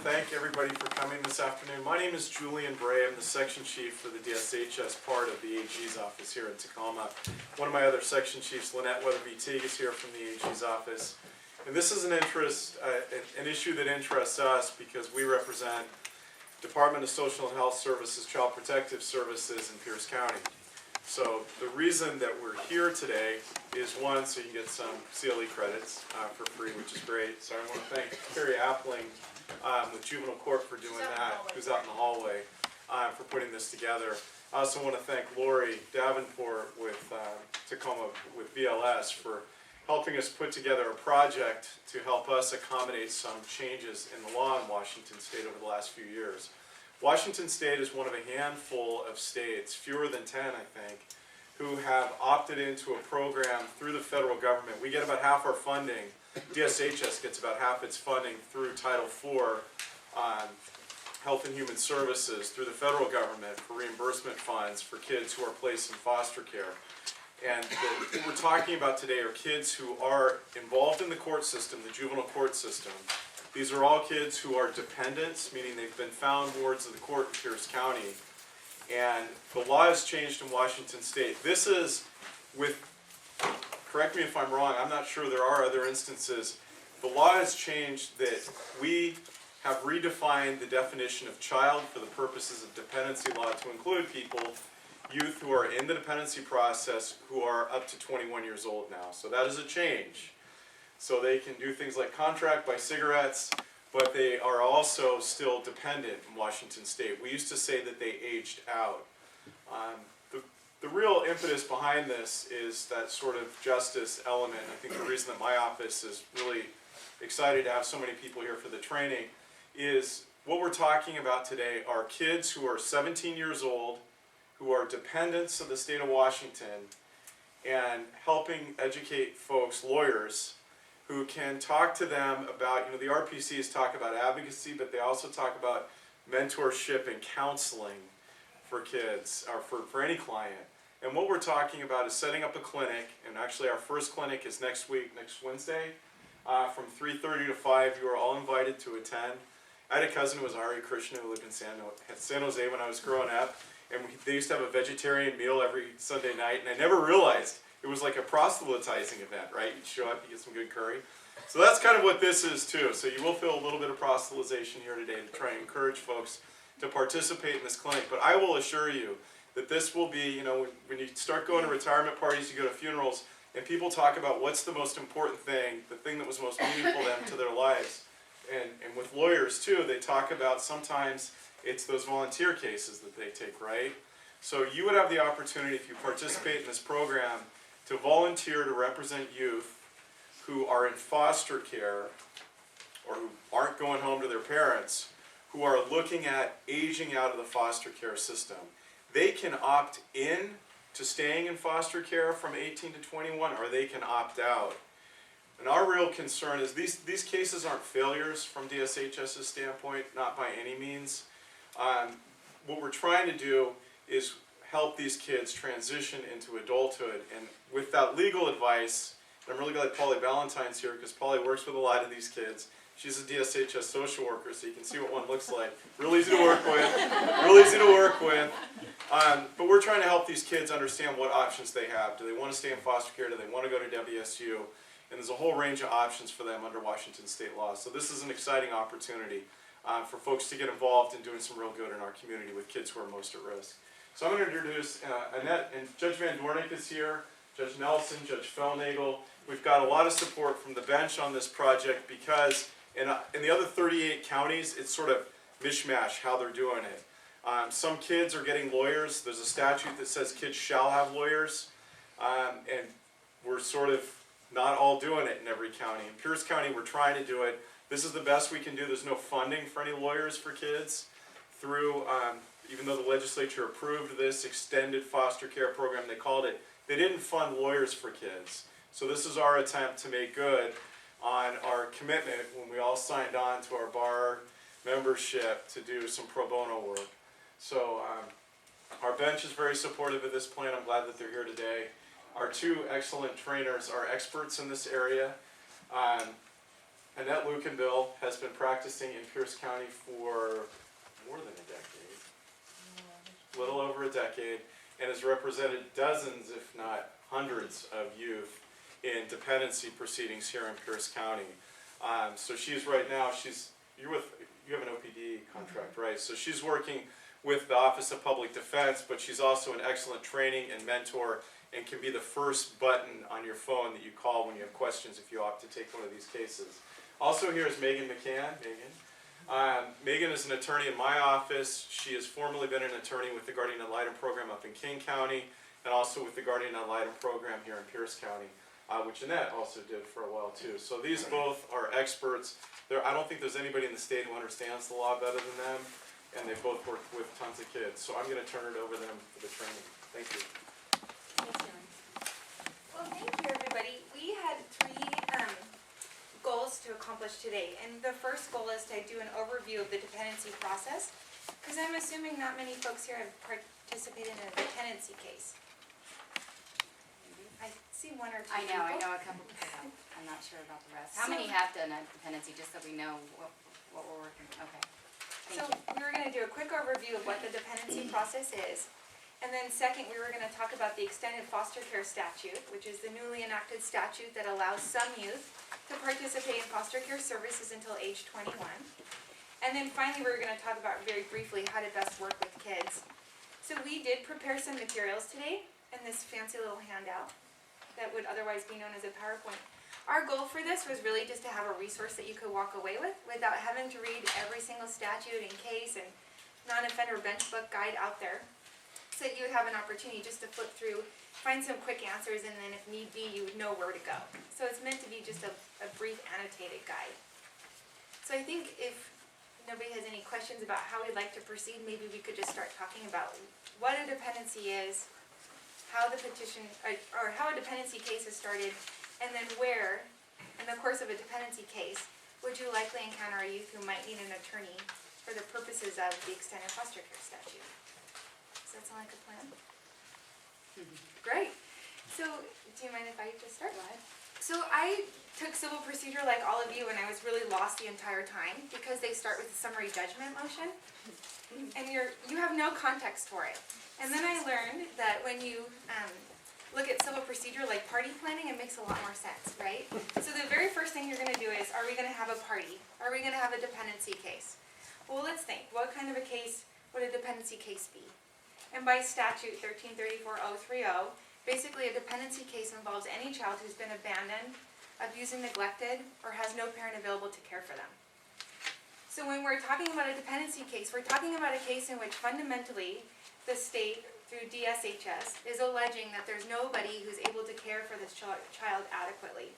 thank everybody for coming this afternoon. My name is Julian Bray. I'm the section chief for the DSHS part of the AG's office here in Tacoma. One of my other section chiefs, Lynette Weatherby-Teague, is here from the AG's office. And this is an issue that interests us because we represent Department of Social and Health Services, Child Protective Services in Pierce County. So the reason that we're here today is one, so you can get some CLE credits for free, which is great. So I want to thank Carrie Appling with Juvenile Court for doing that, who's out in the hallway, for putting this together. I also want to thank Lori Davenport with Tacoma with BLS for helping us put together a project to help us accommodate some changes in the law in Washington State over the last few years. Washington State is one of a handful of states, fewer than 10 I think, who have opted into a program through the federal government. We get about half our funding. DSHS gets about half its funding through Title IV Health and Human Services through the federal government for reimbursement funds for kids who are placed in foster care. And what we're talking about today are kids who are involved in the court system, the juvenile court system. These are all kids who are dependents, meaning they've been found wards of the court in Pierce County. And the law has changed in Washington State. This is with, correct me if I'm wrong, I'm not sure there are other instances. The law has changed that we have redefined the definition of child for the purposes of dependency law to include people, youth who are in the dependency process who are up to 21 years old now. So that is a change. So they can do things like contract, buy cigarettes, but they are also still dependent in Washington State. We used to say that they aged out. The real impetus behind this is that sort of justice element. I think the reason that my office is really excited to have so many people here for the training is what we're talking about today are kids who are 17 years old, who are dependents of the state of Washington, and helping educate folks, lawyers, who can talk to them about, the RPCs talk about advocacy, but they also talk about mentorship and counseling for kids, or for any client. And what we're talking about is setting up a clinic, and actually our first clinic is next week, next Wednesday, from 3:30 to 5. You are all invited to attend. I had a cousin who was Ari Krishna who lived in San Jose when I was growing up, and they used to have a vegetarian meal every Sunday night, and I never realized it was like a proselytizing event, right? You'd show up, you get some good curry. So that's kind of what this is too. So you will feel a little bit of proselytization here today to try and encourage folks to participate in this clinic. But I will assure you that this will be, when you start going to retirement parties, you go to funerals, and people talk about what's the most important thing, the thing that was most meaningful to their lives. And with lawyers too, they talk about sometimes it's those volunteer cases that they take, right? So you would have the opportunity, if you participate in this program, to volunteer to represent youth who are in foster care or who aren't going home to their parents, who are looking at aging out of the foster care system. They can opt in to staying in foster care from 18 to 21, or they can opt out. And our real concern is these cases aren't failures from DSHS's standpoint, not by any means. What we're trying to do is help these kids transition into adulthood. And with that legal advice, and I'm really glad Polly Ballantyne's here because Polly works with a lot of these kids. She's a DSHS social worker, so you can see what one looks like. Real easy to work with, real easy to work with. But we're trying to help these kids understand what options they have. Do they want to stay in foster care? Do they want to go to WSU? And there's a whole range of options for them under Washington state law. So this is an exciting opportunity for folks to get involved in doing some real good in our community with kids who are most at risk. So I'm going to introduce Annette, and Judge Van Doornik is here, Judge Nelson, Judge Felnagel. We've got a lot of support from the bench on this project because in the other 38 counties, it's sort of mishmash how they're doing it. Some kids are getting lawyers. There's a statute that says kids shall have lawyers, and we're sort of not all doing it in every county. In Pierce County, we're trying to do it. This is the best we can do. There's no funding for any lawyers for kids through, even though the legislature approved this extended foster care program, they called it, they didn't fund lawyers for kids. So this is our attempt to make good on our commitment when we all signed on to our bar membership to do some pro bono work. So our bench is very supportive of this plan. I'm glad that they're here today. Our two excellent trainers are experts in this area. Annette Lucanville has been practicing in Pierce County for more than a decade, a little over a decade, and has represented dozens, if not hundreds, of youth in dependency proceedings here in Pierce County. So she's right now, you have an OPD contract, right? So she's working with the Office of Public Defense, but she's also an excellent training and mentor and can be the first button on your phone that you call when you have questions if you opt to take one of these cases. Also here is Megan McCann. Megan is an attorney in my office. She has formerly been an attorney with the Guardian Ad Litem program up in King County and also with the Guardian Ad Litem program here in Pierce County, which Annette also did for a while too. So these both are experts. I don't think there's anybody in the state who understands the law better than them, and they both work with tons of kids. So I'm going to turn it over to them for the training. Thank you. Well, thank you, everybody. We had three goals to accomplish today, and the first goal is to do an overview of the dependency process, because I'm assuming not many folks here have participated in a dependency case. I see one or two I know people. a couple people have. I'm not sure about the rest. How many have done a dependency, just so we know what we're working with? Okay. So we were going to do a quick overview of what the dependency process is. And then second, we were going to talk about the extended foster care statute, which is the newly enacted statute that allows some youth to participate in foster care services until age 21. And then finally, we were going to talk about very briefly how to best work with kids. So we did prepare some materials today in this fancy little handout that would otherwise be known as a PowerPoint. Our goal for this was really just to have a resource that you could walk away with without having to read every single statute and case and non-offender bench book guide out there. So that you would have an opportunity just to flip through, find some quick answers, and then if need be, you would know where to go. So it's meant to be just a brief annotated guide. So I think if nobody has any questions about how we'd like to proceed, maybe we could just start talking about what a dependency is, how the petition, or how a dependency case is started, and then where, in the course of a dependency case, would you likely encounter a youth who might need an attorney for the purposes of the extended foster care statute. Does that sound like a plan? Great. So, do you mind if I just start? So I took civil procedure like all of you, and I was really lost the entire time because they start with a summary judgment motion, and you have no context for it. And then I learned that when you look at civil procedure like party planning, it makes a lot more sense, right? So the very first thing you're going to do is, are we going to have a party? Are we going to have a dependency case? Well, let's think. What kind of a case would a dependency case be? And by statute 1334-030, basically a dependency case involves any child who's been abandoned, abused and neglected, or has no parent available to care for them. So when we're talking about a dependency case, we're talking about a case in which fundamentally the state, through DSHS, is alleging that there's nobody who's able to care for this child adequately.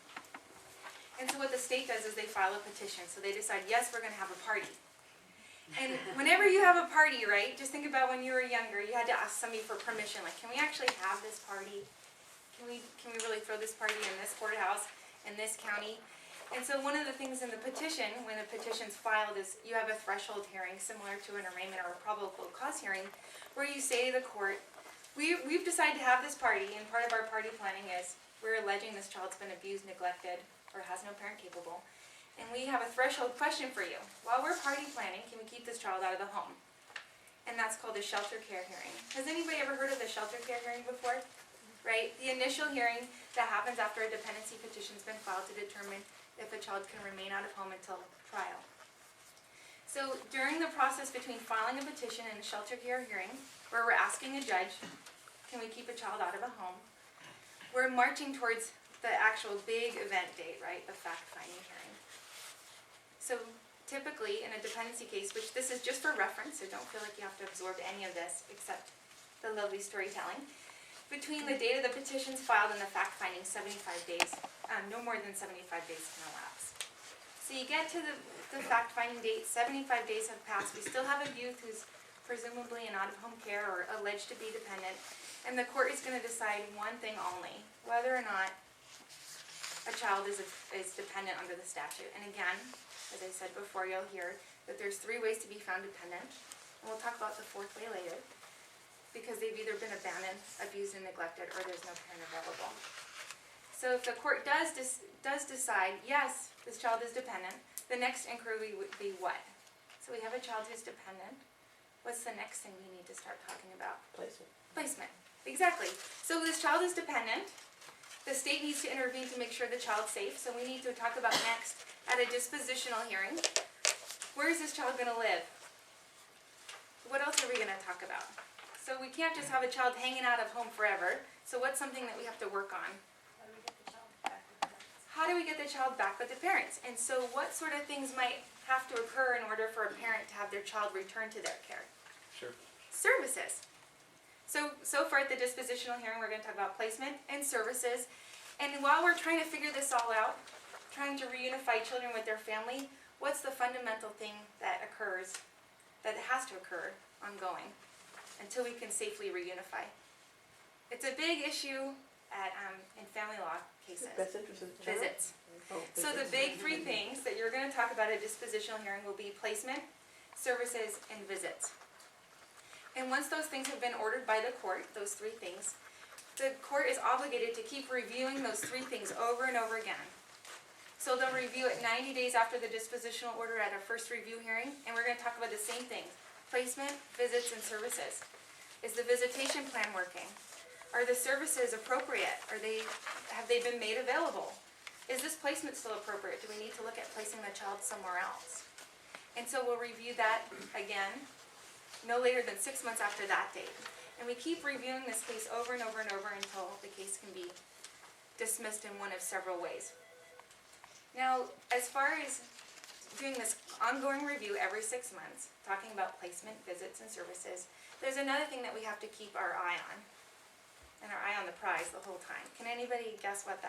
And so what the state does is they file a petition. So they decide, yes, we're going to have a party. And whenever you have a party, right, just think about when you were younger, you had to ask somebody for permission, like, can we actually have this party? Can we really throw this party in this courthouse, in this county? And so one of the things in the petition, when the petition's filed, is you have a threshold hearing similar to an arraignment or a probable cause hearing, where you say to the court, we've decided to have this party, and part of our party planning is we're alleging this child's been abused, neglected, or has no parent capable. And we have a threshold question for you. While we're party planning, can we keep this child out of the home? And that's called a shelter care hearing. Has anybody ever heard of the shelter care hearing before? Right? The initial hearing that happens after a dependency petition's been filed to determine if a child can remain out of home until trial. So during the process between filing a petition and a shelter care hearing, where we're asking a judge, can we keep a child out of a home? We're marching towards the actual big event date, right? The fact-finding hearing. So typically in a dependency case, which this is just for reference, so don't feel like you have to absorb any of this except the lovely storytelling, between the date of the petitions filed and the fact-finding, 75 days, no more than 75 days can elapse. So you get to the fact-finding date, 75 days have passed, we still have a youth who's presumably in out-of-home care or alleged to be dependent, and the court is going to decide one thing only, whether or not a child is dependent under the statute. And again, as I said before, you'll hear that there's 3 ways to be found dependent, and we'll talk about the 4th way later, because they've either been abandoned, abused, and neglected, or there's no parent available. So if the court does decide, yes, this child is dependent, the next inquiry would be what? So we have a child who's dependent. What's the next thing we need to start talking about? Placement. Placement. Exactly. So this child is dependent. The state needs to intervene to make sure the child's safe. So we need to talk about next at a dispositional hearing. Where is this child going to live? What else are we going to talk about? So we can't just have a child hanging out of home forever. So what's something that we have to work on? How do we get the child back with the parents? And so what sort of things might have to occur in order for a parent to have their child return to their care? Sure. Services. So far at the dispositional hearing, we're going to talk about placement and services. And while we're trying to figure this all out, trying to reunify children with their family, what's the fundamental thing that occurs, that has to occur ongoing until we can safely reunify? It's a big issue in family law cases. Best interest of the child? Visits. Oh, So the big three things that you're going to talk about at dispositional hearing will be placement, services, and visits. And once those things have been ordered by the court, those three things, the court is obligated to keep reviewing those three things over and over again. So they'll review it 90 days after the dispositional order at a first review hearing, and we're going to talk about the same things: placement, visits, and services. Is the visitation plan working? Are the services appropriate? Have they been made available? Is this placement still appropriate? Do we need to look at placing the child somewhere else? And so we'll review that again, no later than 6 months after that date. And we keep reviewing this case over and over and over until the case can be dismissed in one of several ways. Now, as far as doing this ongoing review every 6 months, talking about placement, visits, and services, there's another thing that we have to keep our eye on, and our eye on the prize the whole time. Can anybody guess what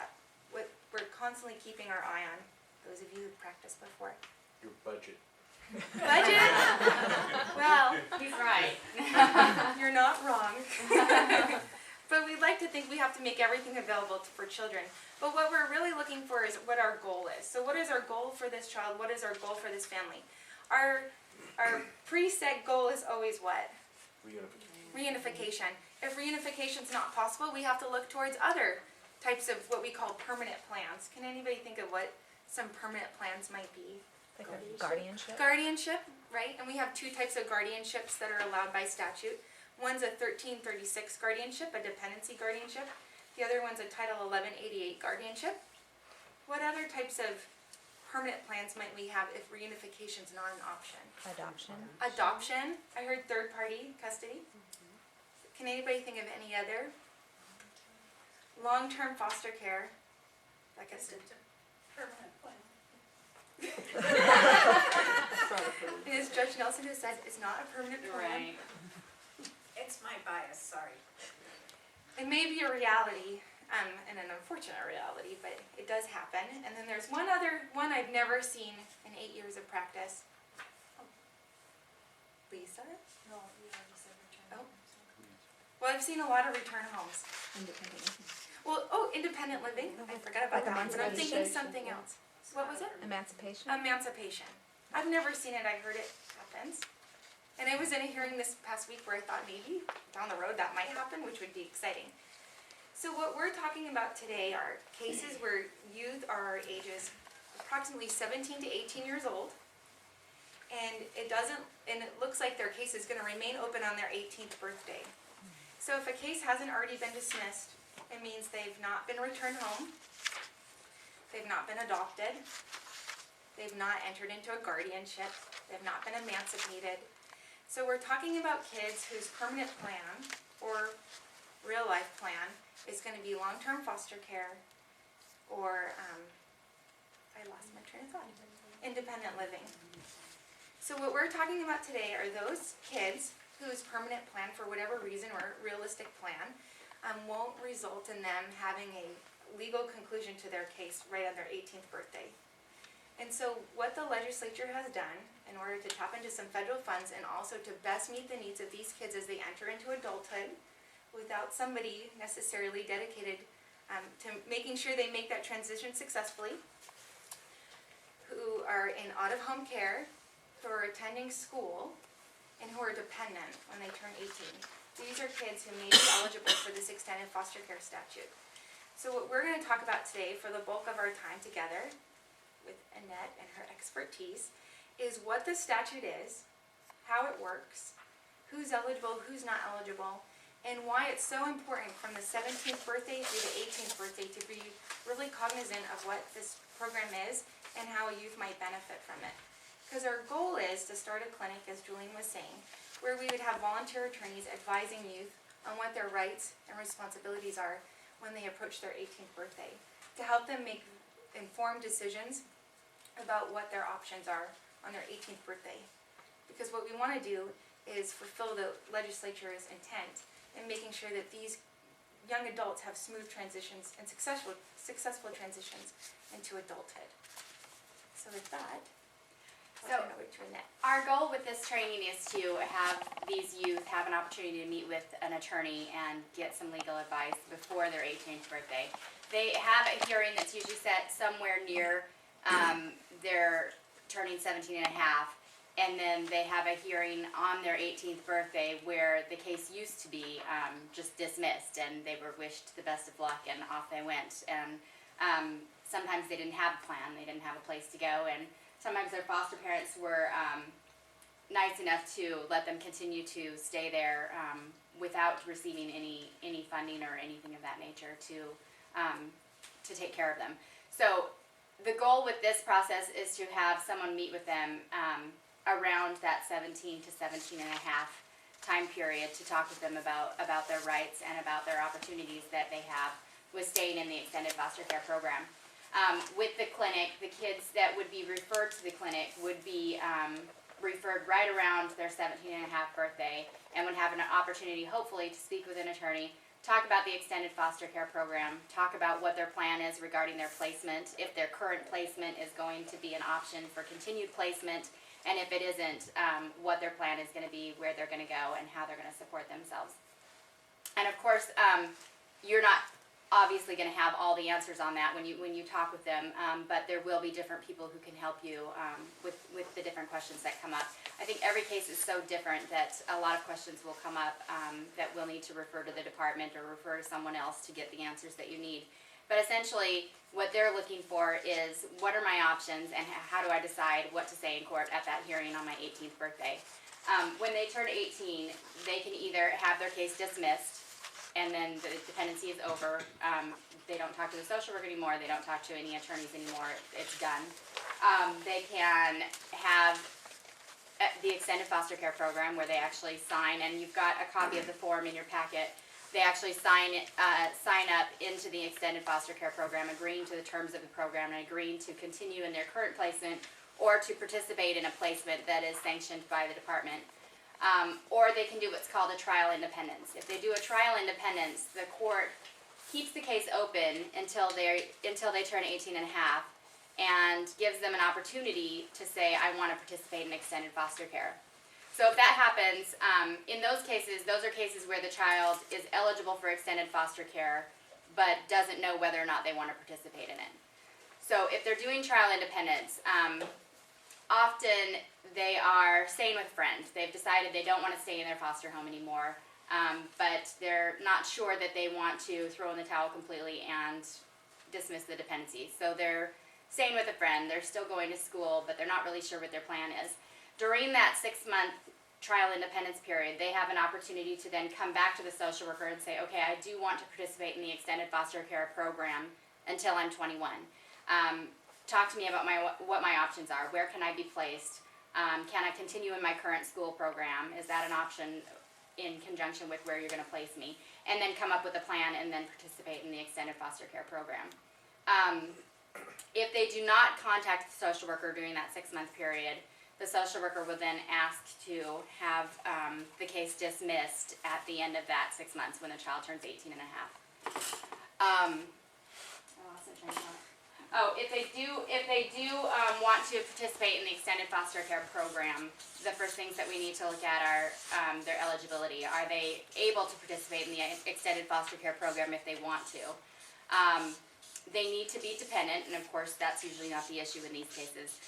we're constantly keeping our eye on, those of you who've practiced before? Your budget. Budget? Well, He's right. you're not wrong. But we'd like to think we have to make everything available for children. But what we're really looking for is what our goal is. So what is our goal for this child? What is our goal for this family? Our preset goal is always what? Reunification. If reunification is not possible, we have to look towards other types of what we call permanent plans. Can anybody think of what some permanent plans might be? Like a guardianship? Guardianship, right? And we have two types of guardianships that are allowed by statute. One's a 1336 guardianship, a dependency guardianship. The other one's a Title 1188 guardianship. What other types of permanent plans might we have if reunification's not an option? Adoption? Adoption. I heard third-party custody. Can anybody think of any other? Long-term foster care. Like I said. Permanent plan. And as Judge Nelson has said, it's not a permanent plan. Right. It's my bias, sorry. It may be a reality, and an unfortunate reality, but it does happen. And then there's one other one I've never seen in 8 years of practice. Lisa? No, you already said return. Oh. Well, I've seen a lot of return homes. Independent. Well, independent living. I forgot about Like that one, but I'm thinking emancipation. something else. What was it? Emancipation? Emancipation. I've never seen it. I heard it happens. And I was in a hearing this past week where I thought maybe down the road that might happen, which would be exciting. So what we're talking about today are cases where youth are ages approximately 17 to 18 years old, and it looks like their case is going to remain open on their 18th birthday. So if a case hasn't already been dismissed, it means they've not been returned home, they've not been adopted, they've not entered into a guardianship, they've not been emancipated. So we're talking about kids whose permanent plan or real life plan is going to be long-term foster care or, I lost my train of thought, independent living. So what we're talking about today are those kids whose permanent plan, for whatever reason or realistic plan, won't result in them having a legal conclusion to their case right on their 18th birthday. And so what the legislature has done in order to tap into some federal funds and also to best meet the needs of these kids as they enter into adulthood without somebody necessarily dedicated to making sure they make that transition successfully, who are in out-of-home care, who are attending school, and who are dependent when they turn 18. These are kids who may be eligible for this extended foster care statute. So what we're gonna talk about today for the bulk of our time together with Annette and her expertise is what the statute is, how it works, who's eligible, who's not eligible, and why it's so important from the 17th birthday through the 18th birthday to be really cognizant of what this program is and how a youth might benefit from it. Because our goal is to start a clinic, as Julian was saying, where we would have volunteer attorneys advising youth on what their rights and responsibilities are when they approach their 18th birthday, to help them make informed decisions about what their options are on their 18th birthday. Because what we want to do is fulfill the legislature's intent in making sure that these young adults have smooth transitions and successful transitions into adulthood. So with that, I'll turn it over to Annette. Our goal with this training is to have these youth have an opportunity to meet with an attorney and get some legal advice before their 18th birthday. They have a hearing that's usually set somewhere near their turning 17 and a half, and then they have a hearing on their 18th birthday where the case used to be just dismissed, and they were wished the best of luck, and off they went. And sometimes they didn't have a plan, they didn't have a place to go, and sometimes their foster parents were nice enough to let them continue to stay there without receiving any funding or anything of that nature to take care of them. So the goal with this process is to have someone meet with them around that 17 to 17 and a half time period to talk with them about their rights and about their opportunities that they have with staying in the extended foster care program. With the clinic, the kids that would be referred to the clinic would be referred right around their 17 and a half birthday and would have an opportunity, hopefully, to speak with an attorney, talk about the extended foster care program, talk about what their plan is regarding their placement, if their current placement is going to be an option for continued placement, and if it isn't, what their plan is going to be, where they're going to go, and how they're going to support themselves. And of course, you're not obviously going to have all the answers on that when you talk with them, but there will be different people who can help you with the different questions that come up. I think every case is so different that a lot of questions will come up that we'll need to refer to the department or refer to someone else to get the answers that you need. But essentially, what they're looking for is, what are my options, and how do I decide what to say in court at that hearing on my 18th birthday? When they turn 18, they can either have their case dismissed, and then the dependency is over. They don't talk to the social worker anymore. They don't talk to any attorneys anymore. It's done. They can have the extended foster care program where they actually sign, and you've got a copy of the form in your packet. They actually sign up into the extended foster care program, agreeing to the terms of the program and agreeing to continue in their current placement or to participate in a placement that is sanctioned by the department. Or they can do what's called a trial independence. If they do a trial independence, the court keeps the case open until they turn 18 and a half and gives them an opportunity to say, I want to participate in extended foster care. So if that happens, in those are cases where the child is eligible for extended foster care but doesn't know whether or not they want to participate in it. So if they're doing trial independence, often they are staying with friends. They've decided they don't want to stay in their foster home anymore, but they're not sure that they want to throw in the towel completely and dismiss the dependency. So they're staying with a friend. They're still going to school, but they're not really sure what their plan is. During that 6-month trial independence period, they have an opportunity to then come back to the social worker and say, okay, I do want to participate in the extended foster care program until I'm 21. Talk to me about what my options are. Where can I be placed? Can I continue in my current school program? Is that an option in conjunction with where you're going to place me? And then come up with a plan and then participate in the extended foster care program. If they do not contact the social worker during that 6-month period, the social worker will then ask to have the case dismissed at the end of that 6 months when the child turns 18 and a half. If they do want to participate in the extended foster care program, the first things that we need to look at are their eligibility. Are they able to participate in the extended foster care program if they want to? They need to be dependent, and of course that's usually not the issue in these cases.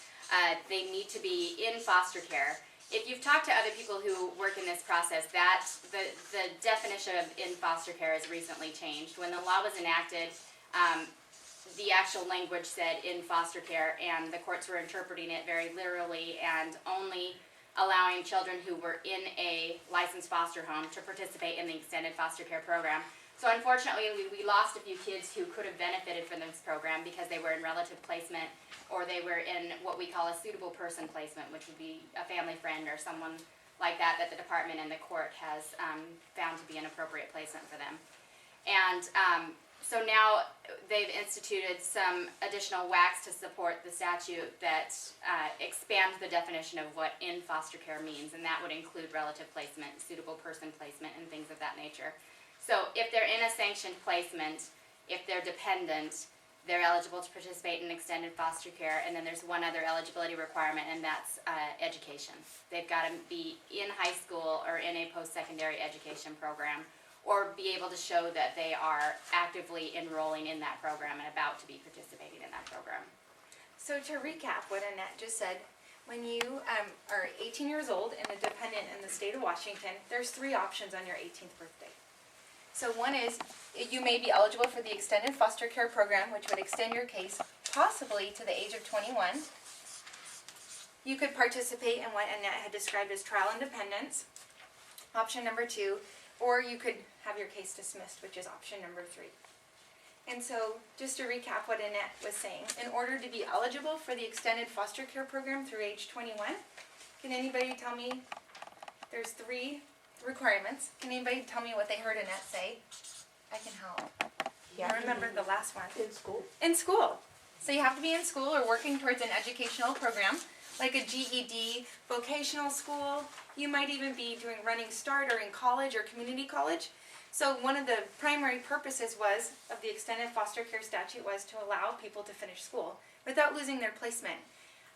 They need to be in foster care. If you've talked to other people who work in this process, the definition of in foster care has recently changed. When the law was enacted, The actual language said in foster care, and the courts were interpreting it very literally and only allowing children who were in a licensed foster home to participate in the extended foster care program. So unfortunately, we lost a few kids who could have benefited from this program because they were in relative placement, or they were in what we call a suitable person placement, which would be a family friend or someone like that the department and the court has found to be an appropriate placement for them. And so now they've instituted some additional WACs to support the statute that expands the definition of what in foster care means, and that would include relative placement, suitable person placement, and things of that nature. So if they're in a sanctioned placement, if they're dependent, they're eligible to participate in extended foster care, and then there's one other eligibility requirement, and that's education. They've got to be in high school or in a post-secondary education program, or be able to show that they are actively enrolling in that program and about to be participating in that program. So to recap what Annette just said, when you are 18 years old and a dependent in the state of Washington, there's 3 options on your 18th birthday. So one is, you may be eligible for the extended foster care program, which would extend your case possibly to the age of 21. You could participate in what Annette had described as trial independence, option number 2, or you could have your case dismissed, which is option number 3. And so, just to recap what Annette was saying, in order to be eligible for the extended foster care program through age 21, can anybody tell me, there's 3 requirements. Can anybody tell me what they heard Annette say? I can help. Yeah. I remember the last one. In school. In school. So you have to be in school or working towards an educational program, like a GED, vocational school. You might even be doing Running Start or in college or community college. So one of the primary purposes of the extended foster care statute was to allow people to finish school without losing their placement.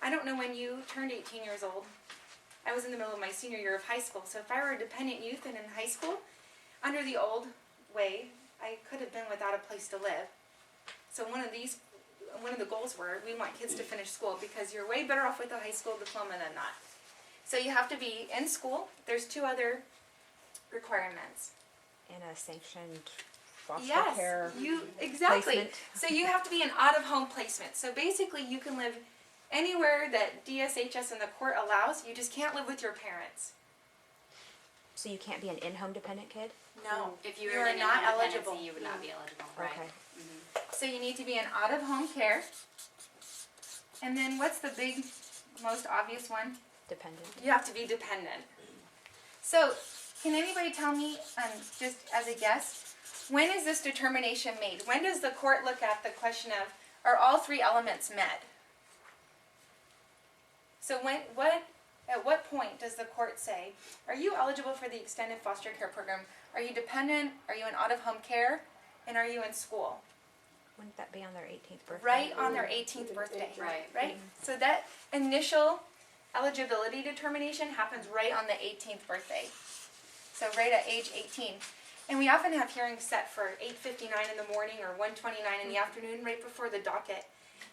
I don't know when you turned 18 years old. I was in the middle of my senior year of high school. So if I were a dependent youth and in high school, under the old way, I could have been without a place to live. So one of the goals were, we want kids to finish school because you're way better off with a high school diploma than not. So you have to be in school. There's 2 other requirements. In a sanctioned foster Yes, care exactly. placement. So you have to be an out-of-home placement. So basically you can live anywhere that DSHS and the court allows. You just can't live with your parents. So you can't be an in-home dependent kid? No. If you You were are in not independency, eligible. you would not be eligible, right? Okay. So you need to be in out-of-home care. And then what's the big, most obvious one? Dependent. You have to be dependent. So, can anybody tell me, just as a guess, when is this determination made? When does the court look at the question of, are all 3 elements met? So at what point does the court say, are you eligible for the extended foster care program? Are you dependent? Are you in out-of-home care? And are you in school? Wouldn't that be on their 18th birthday? Right on their 18th birthday. Right. Right? So that initial eligibility determination happens right on the 18th birthday. So right at age 18. And we often have hearings set for 8:59 in the morning or 1:29 in the afternoon, right before the docket.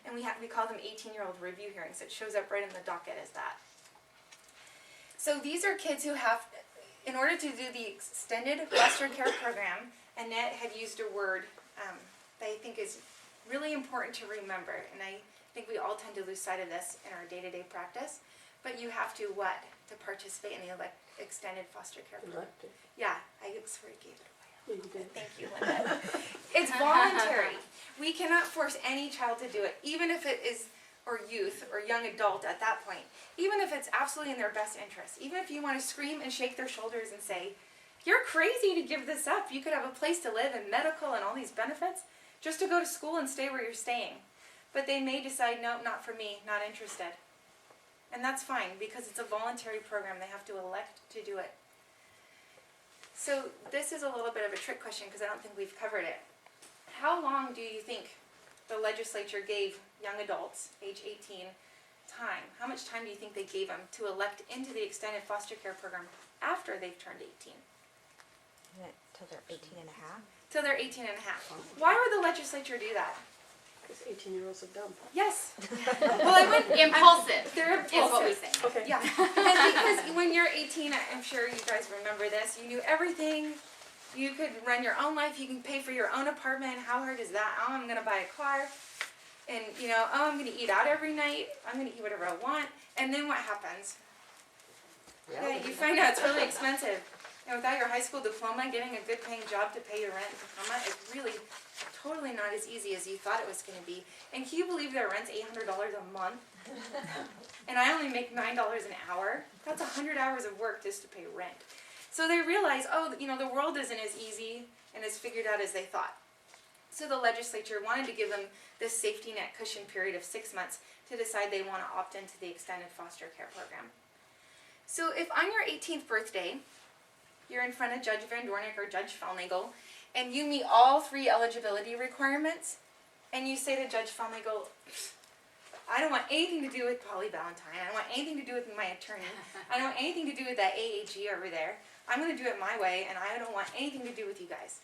And we call them 18-year-old review hearings. It shows up right in the docket as that. So these are kids who have, in order to do the extended foster care program, Annette had used a word that I think is really important to remember. And I think we all tend to lose sight of this in our day-to-day practice. But you have to what? To participate in the extended foster care program. Elected. Yeah, I sort of gave it away. Yeah, you did. Thank you, Linda. It's voluntary. We cannot force any child to do it, even if it is, or youth, or young adult at that point. Even if it's absolutely in their best interest. Even if you want to scream and shake their shoulders and say, you're crazy to give this up. You could have a place to live and medical and all these benefits just to go to school and stay where you're staying. But they may decide, no, not for me, not interested. And that's fine, because it's a voluntary program. They have to elect to do it. So this is a little bit of a trick question, because I don't think we've covered it. How long do you think the legislature gave young adults, age 18, time? How much time do you think they gave them to elect into the extended foster care program after they've turned 18? Isn't it till they're 18 and a half? Till they're 18 and a half. Why would the legislature do that? Because 18-year-olds are dumb. Yes. Well, I went Impulsive They're is what we impulsive. say. Okay. Yeah, and because when you're 18, I'm sure you guys remember this, you knew everything, You could run your own life, you can pay for your own apartment. How hard is that? Oh, I'm gonna buy a car. And you know, oh, I'm gonna eat out every night. I'm gonna eat whatever I want. And then what happens? Yeah, you find out it's really expensive. And without your high school diploma, getting a good paying job to pay your rent in Tacoma is really totally not as easy as you thought it was gonna be. And can you believe their rent's $800 a month? And I only make $9 an hour. That's 100 hours of work just to pay rent. So they realize, oh, you know, the world isn't as easy and as figured out as they thought. So the legislature wanted to give them this safety net cushion period of 6 months to decide they want to opt into the extended foster care program. So if on your 18th birthday, you're in front of Judge Van Dornick or Judge Felnagel, and you meet all 3 eligibility requirements, and you say to Judge Felnagel, I don't want anything to do with Polly Valentine. I don't want anything to do with my attorney. I don't want anything to do with that AAG over there. I'm going to do it my way, and I don't want anything to do with you guys.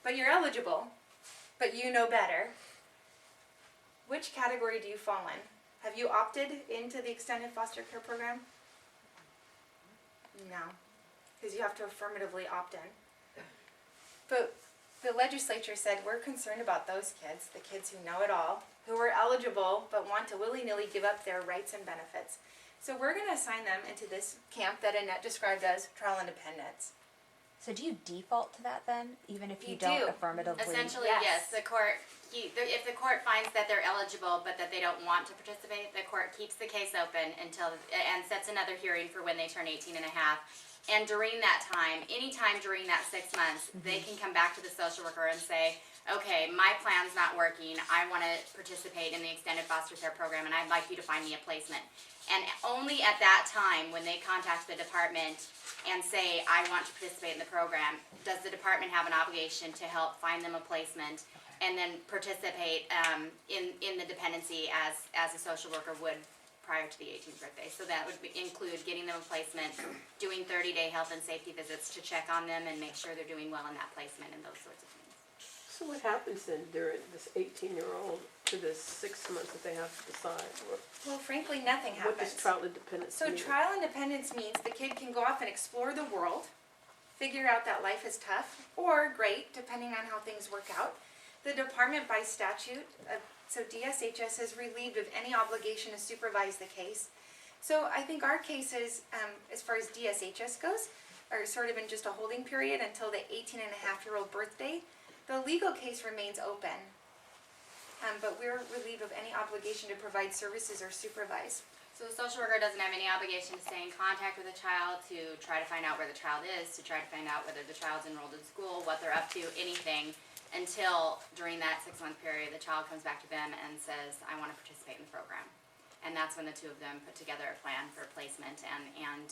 But you're eligible, but you know better. Which category do you fall in? Have you opted into the extended foster care program? No, because you have to affirmatively opt in. But the legislature said we're concerned about those kids, the kids who know it all, who are eligible but want to willy-nilly give up their rights and benefits. So we're going to assign them into this camp that Annette described as trial independence. So do you default to that then, even if you You don't do. affirmatively? Essentially, yes, the court, if the court finds that they're eligible but that they don't want to participate, the court keeps the case open until, and sets another hearing for when they turn 18 and a half. And during that time, anytime during that 6 months, they can come back to the social worker and say, okay, my plan's not working, I want to participate in the extended foster care program and I'd like you to find me a placement. And only at that time, when they contact the department and say, I want to participate in the program, does the department have an obligation to help find them a placement and then participate in the dependency as a social worker would prior to the 18th birthday. So that would include getting them a placement, doing 30-day health and safety visits to check on them and make sure they're doing well in that placement and those sorts of things. So what happens then during this 18-year-old to this 6 months that they have to decide? Well, frankly, nothing What happens. does trial independence So mean? trial independence means the kid can go off and explore the world, figure out that life is tough or great, depending on how things work out. The department by statute, so DSHS is relieved of any obligation to supervise the case. So I think our cases, as far as DSHS goes, are sort of in just a holding period until the 18-and-a-half-year-old birthday. The legal case remains open, but we're relieved of any obligation to provide services or supervise. So the social worker doesn't have any obligation to stay in contact with the child, to try to find out where the child is, to try to find out whether the child's enrolled in school, what they're up to, anything, until during that 6-month period the child comes back to them and says, I want to participate in the program. And that's when the two of them put together a plan for placement and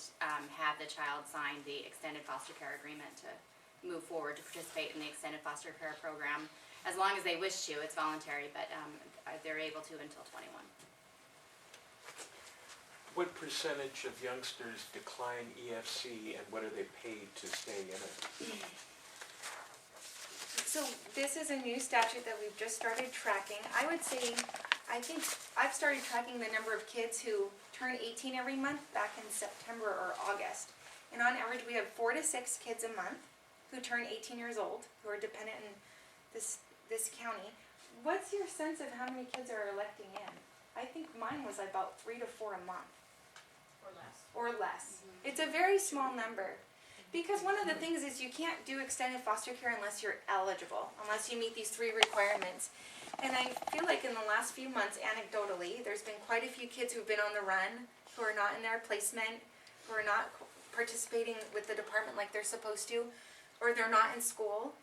have the child sign the extended foster care agreement to move forward to participate in the extended foster care program. As long as they wish to, it's voluntary, but they're able to until 21. What percentage of youngsters decline EFC and what are they paid to stay in it? So this is a new statute that we've just started tracking. I would say, I think I've started tracking the number of kids who turn 18 every month back in September or August. And on average, we have 4 to 6 kids a month who turn 18 years old, who are dependent in this county. What's your sense of how many kids are electing in? I think mine was about 3 to 4 a month. Or less. It's a very small number. Because one of the things is you can't do extended foster care unless you're eligible, unless you meet these 3 requirements. And I feel like in the last few months, anecdotally, there's been quite a few kids who've been on the run, who are not in their placement, who are not participating with the department like they're supposed to, or they're not in school,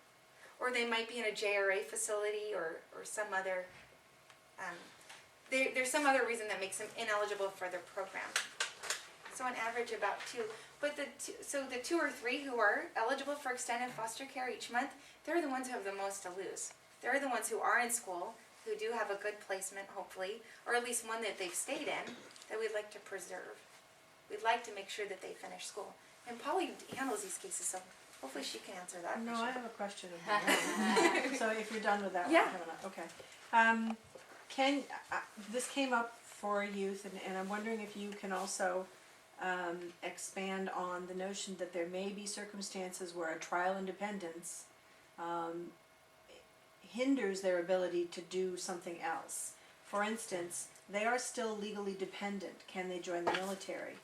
or they might be in a JRA facility or some other, there's some other reason that makes them ineligible for their program. So on average about 2. But the 2 or 3 who are eligible for extended foster care each month, they're the ones who have the most to lose. They're the ones who are in school, who do have a good placement hopefully, or at least one that they've stayed in, that we'd like to preserve. We'd like to make sure that they finish school. And Polly handles these cases, so hopefully she can answer that. No, I have a question of my own. So if you're done with that one, Yeah. okay. This came up for youth, and I'm wondering if you can also expand on the notion that there may be circumstances where a trial in dependence hinders their ability to do something else. For instance, they are still legally dependent. Can they join the military?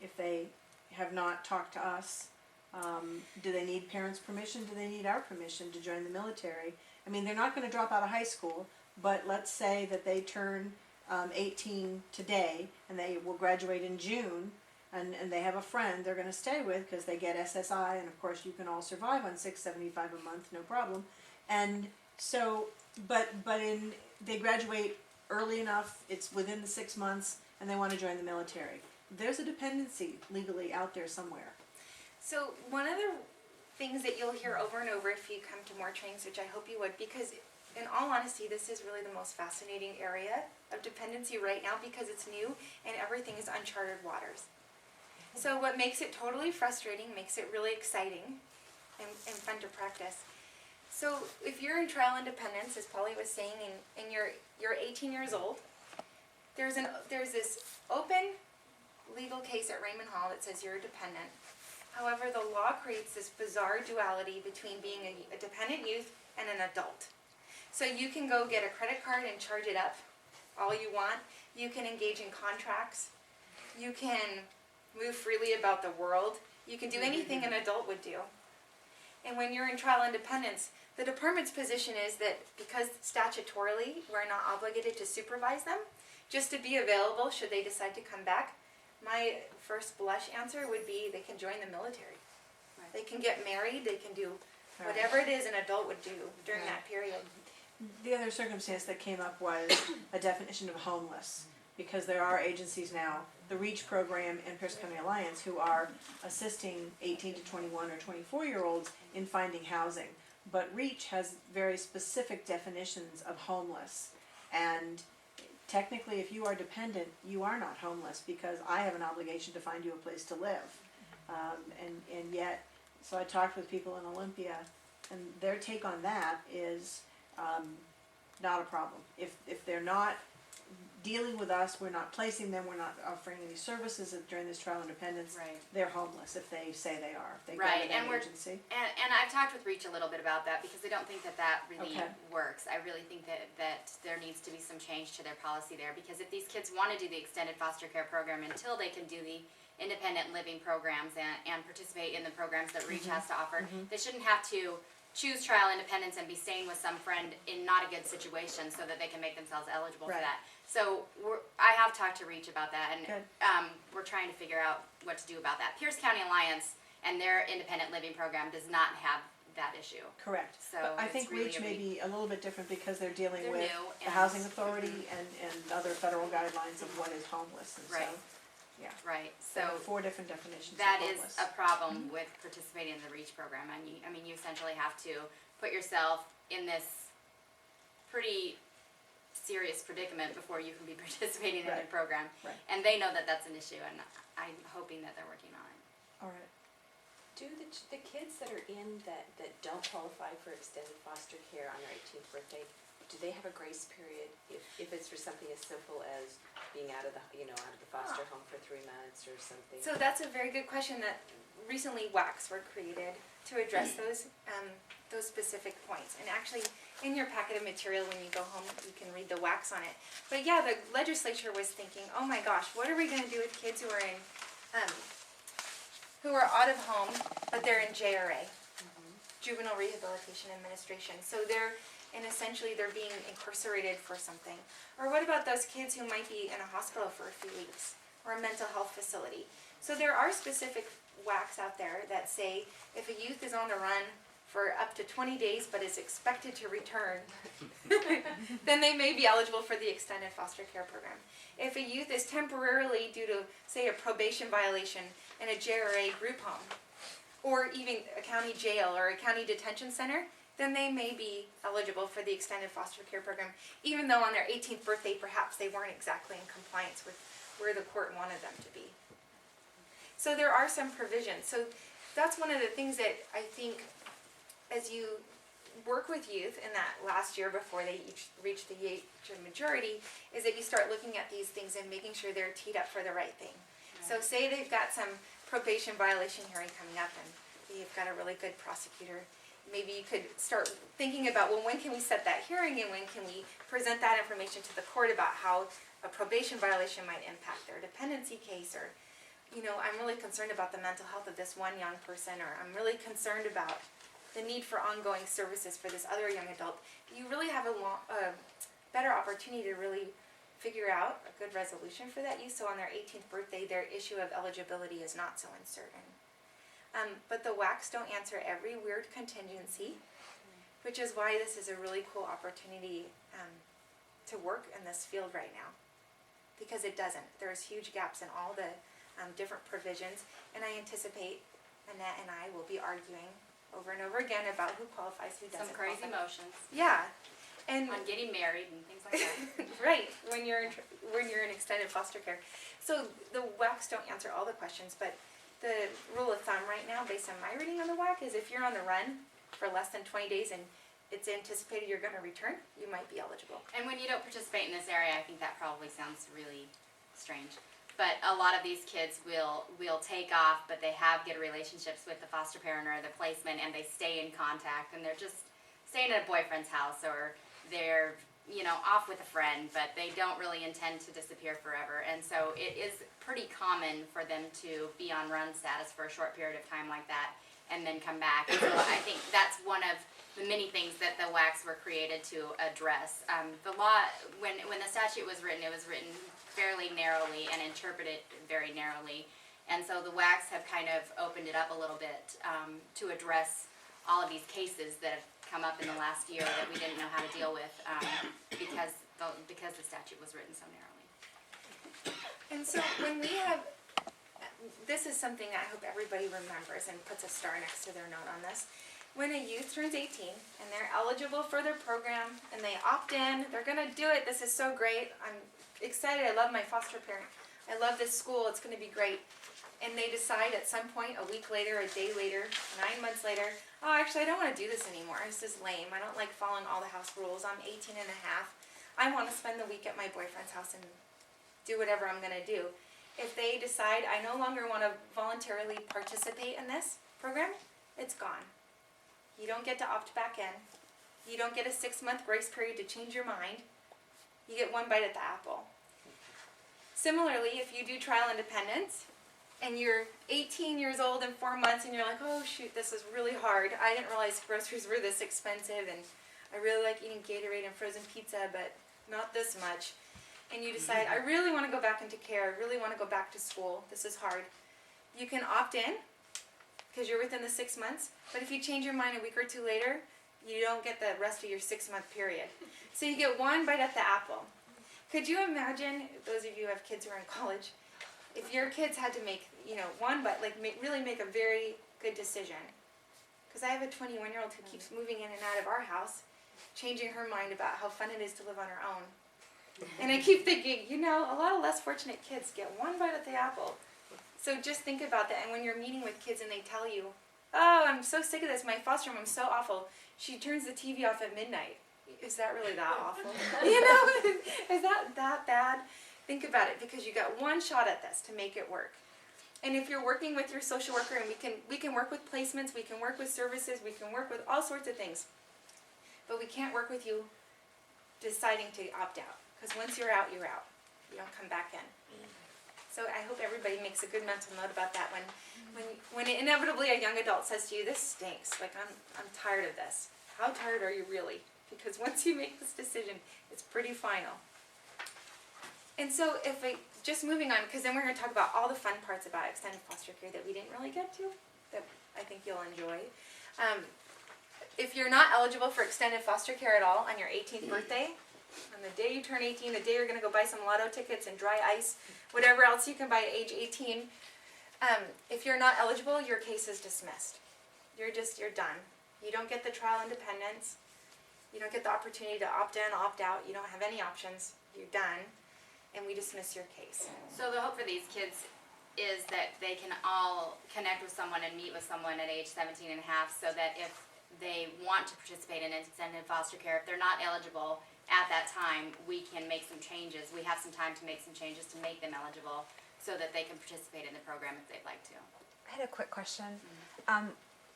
If they have not talked to us, do they need parents' permission? Do they need our permission to join the military? I mean, they're not going to drop out of high school, but let's say that they turn 18 today and they will graduate in June, and they have a friend they're going to stay with because they get SSI, and of course you can all survive on $675 a month, no problem. And so, but they graduate early enough, it's within the 6 months, and they want to join the military. There's a dependency legally out there somewhere. So one of the things that you'll hear over and over if you come to more trainings, which I hope you would, because in all honesty, this is really the most fascinating area of dependency right now because it's new and everything is uncharted waters. So what makes it totally frustrating, makes it really exciting and fun to practice. So if you're in trial independence, as Polly was saying, and you're 18 years old, there's this open legal case at Raymond Hall that says you're a dependent. However, the law creates this bizarre duality between being a dependent youth and an adult. So you can go get a credit card and charge it up all you want. You can engage in contracts. You can move freely about the world. You can do anything an adult would do. And when you're in trial independence, the department's position is that because statutorily we're not obligated to supervise them, just to be available should they decide to come back, my first blush answer would be they can join the military. Right. They can get married, they can do whatever it is an adult would do during that period. The other circumstance that came up was a definition of homeless, because there are agencies now, the REACH program and Pierce County Alliance, who are assisting 18 to 21 or 24-year-olds in finding housing. But REACH has very specific definitions of homeless, and technically if you are dependent, you are not homeless, because I have an obligation to find you a place to live. And yet, so I talked with people in Olympia, and their take on that is not a problem. If they're not dealing with us, we're not placing them, we're not offering any services during this trial independence, Right. they're homeless if they say they are. If they go Right, to and that we're- agency. And I've talked with Reach a little bit about that because I don't think that really Okay. works. I really think that there needs to be some change to their policy there, because if these kids want to do the extended foster care program until they can do the independent living programs and participate in the programs that Reach has to offer, they shouldn't have to choose trial independence and be staying with some friend in not a good situation so that they can make themselves eligible for Right. that. So I have talked to Reach about that, and Good. we're trying to figure out what to do about that. Pierce County Alliance and their independent living program does not have that issue. Correct. So But I it's think really REACH a may be a little bit different because they're dealing They're with new the and- Housing Authority and other federal guidelines of what is homeless, and so, Right. yeah. Right, There are so 4 different definitions of that homeless. is a problem with participating in the REACH program. I mean, you essentially have to put yourself in this pretty serious predicament before you can be participating in the Right. program. Right. And they know that that's an issue, and I'm hoping that they're working on it. All right. Do the kids that are in that don't qualify for extended foster care on their 18th birthday, do they have a grace period if it's for something as simple as being out of the foster home for 3 months or something? So that's a very good question that recently Waxwork created to address those specific points. And actually, in your packet of material when you go home, you can read the wax on it. But yeah, the legislature was thinking, oh my gosh, what are we going to do with kids who are in, who are out of home, but they're in JRA, Juvenile Rehabilitation Administration. So essentially they're being incarcerated for something. Or what about those kids who might be in a hospital for a few weeks, or a mental health facility? So there are specific WACs out there that say if a youth is on the run for up to 20 days but is expected to return, then they may be eligible for the extended foster care program. If a youth is temporarily due to, say, a probation violation in a JRA group home, or even a county jail or a county detention center, then they may be eligible for the extended foster care program, even though on their 18th birthday perhaps they weren't exactly in compliance with where the court wanted them to be. So there are some provisions. So that's one of the things that I think as you work with youth in that last year before they reach the age of majority, is that you start looking at these things and making sure they're teed up for the right thing. So say they've got some probation violation hearing coming up and you've got a really good prosecutor. Maybe you could start thinking about, well, when can we set that hearing and when can we present that information to the court about how a probation violation might impact their dependency case, or, you know, I'm really concerned about the mental health of this one young person, or I'm really concerned about the need for ongoing services for this other young adult. You really have a better opportunity to really figure out a good resolution for that youth, so on their 18th birthday, their issue of eligibility is not so uncertain. But the WACs don't answer every weird contingency, which is why this is a really cool opportunity to work in this field right now, because it doesn't. There's huge gaps in all the different provisions, and I anticipate Annette and I will be arguing over and over again about who qualifies, who doesn't Some crazy qualify. motions Yeah, and on getting married and things like that. right, when you're in extended foster care. So the WACs don't answer all the questions, but the rule of thumb right now, based on my reading on the WAC, is if you're on the run for less than 20 days and it's anticipated you're gonna return, you might be eligible. And when you don't participate in this area, I think that probably sounds really strange. But a lot of these kids will take off, but they have good relationships with the foster parent or the placement, and they stay in contact, and they're just staying at a boyfriend's house, or they're, you know, off with a friend, but they don't really intend to disappear forever. And so it is pretty common for them to be on run status for a short period of time like that and then come back. And so I think that's one of the many things that the WACs were created to address. The law, when the statute was written, it was written fairly narrowly and interpreted very narrowly. And so the WACs have kind of opened it up a little bit to address all of these cases that have come up in the last year that we didn't know how to deal with because the statute was written so narrowly. And so when we have, this is something I hope everybody remembers and puts a star next to their note on this. When a youth turns 18 and they're eligible for their program and they opt in, they're gonna do it, this is so great, I'm excited, I love my foster parent, I love this school, it's gonna be great. And they decide at some point, a week later, a day later, 9 months later, oh, actually, I don't want to do this anymore. This is lame. I don't like following all the house rules. I'm 18 and a half. I want to spend the week at my boyfriend's house and do whatever I'm going to do. If they decide, I no longer want to voluntarily participate in this program, it's gone. You don't get to opt back in. You don't get a 6-month grace period to change your mind. You get one bite at the apple. Similarly, if you do trial independence, and you're 18 years old and 4 months and you're like, oh shoot, this is really hard. I didn't realize groceries were this expensive, and I really like eating Gatorade and frozen pizza, but not this much. And you decide, I really want to go back into care, I really want to go back to school, this is hard. You can opt in, because you're within the 6 months, but if you change your mind a week or two later, you don't get the rest of your 6-month period. So you get one bite at the apple. Could you imagine, those of you who have kids who are in college, if your kids had to make, you know, one, but like really make a very good decision. Because I have a 21-year-old who keeps moving in and out of our house, changing her mind about how fun it is to live on her own. And I keep thinking, you know, a lot of less fortunate kids get one bite at the apple. So just think about that. And when you're meeting with kids and they tell you, oh, I'm so sick of this, my foster mom's so awful, she turns the TV off at midnight. Is that really that awful? You know, is that bad? Think about it, because you got one shot at this to make it work. And if you're working with your social worker, and we can work with placements, we can work with services, we can work with all sorts of things, but we can't work with you deciding to opt out, because once you're out, you're out. You don't come back in. So I hope everybody makes a good mental note about that when inevitably a young adult says to you, this stinks, like I'm tired of this. How tired are you really? Because once you make this decision, it's pretty final. And so just moving on, because then we're going to talk about all the fun parts about extended foster care that we didn't really get to, that I think you'll enjoy. If you're not eligible for extended foster care at all on your 18th birthday, on the day you turn 18, the day you're going to go buy some lotto tickets and dry ice, whatever else you can buy at age 18, if you're not eligible, your case is dismissed. You're done. You don't get the trial independence. You don't get the opportunity to opt in, opt out. You don't have any options. You're done. And we dismiss your case. So the hope for these kids is that they can all connect with someone and meet with someone at age 17 and a half, so that if they want to participate in extended foster care, if they're not eligible at that time, we can make some changes. We have some time to make some changes to make them eligible, so that they can participate in the program if they'd like to. I had a quick question.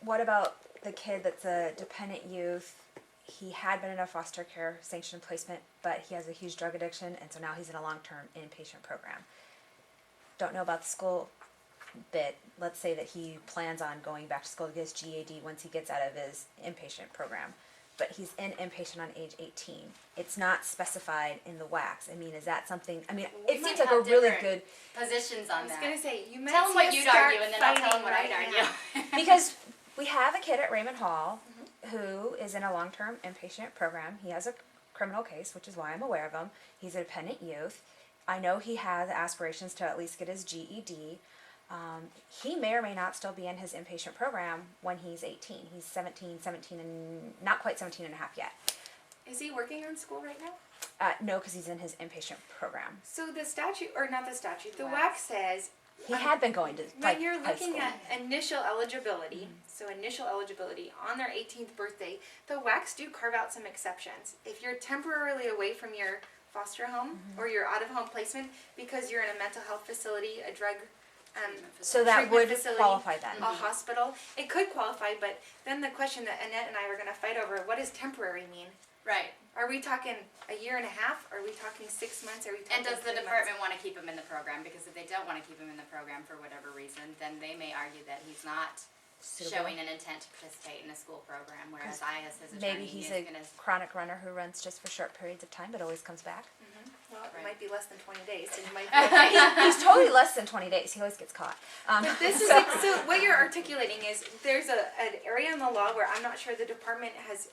What about the kid that's a dependent youth? He had been in a foster care sanctioned placement, but he has a huge drug addiction, and so now he's in a long-term inpatient program. Don't know about the school bit. Let's say that he plans on going back to school to get his GAD once he gets out of his inpatient program, but he's in inpatient on age 18. It's not specified in the wax. I mean, is that something? I mean, We it might seems like a have really different good Positions I on was that. gonna say, you might Tell them see what us you'd start argue, and then I'll tell them fighting what I'd right argue. now. because we have a kid at Raymond Hall who is in a long-term inpatient program. He has a criminal case, which is why I'm aware of him. He's a dependent youth. I know he has aspirations to at least get his GED. He may or may not still be in his inpatient program when he's 18. He's 17 and not quite 17 and a half yet. Is he working on school right now? No, because he's in his inpatient program. So the statute, or not the statute, the Wax. WAC says He had been going to like, when you're high looking school. at initial eligibility, so initial eligibility on their 18th birthday, the WACs do carve out some exceptions. If you're temporarily away from your foster home or your out-of-home placement because you're in a mental health facility, a drug So that treatment would facility, qualify then. a hospital, it could qualify, but then the question that Annette and I were gonna fight over, what does temporary mean? Right. Are we talking a year and a half? Are we talking 6 months? Are we talking And does the 3 months? department want to keep him in the program? Because if they don't want to keep him in the program for whatever reason, then they may argue that he's not Suitable. showing an intent to participate in a school program, whereas I, as his attorney, Maybe he's is a gonna. chronic runner who runs just for short periods of time but always comes back. Well, it Right. might be less than 20 days, so you might be okay. He's totally less than 20 days. He always gets caught. But this is, so- so what you're articulating is, there's an area in the law where I'm not sure the department has,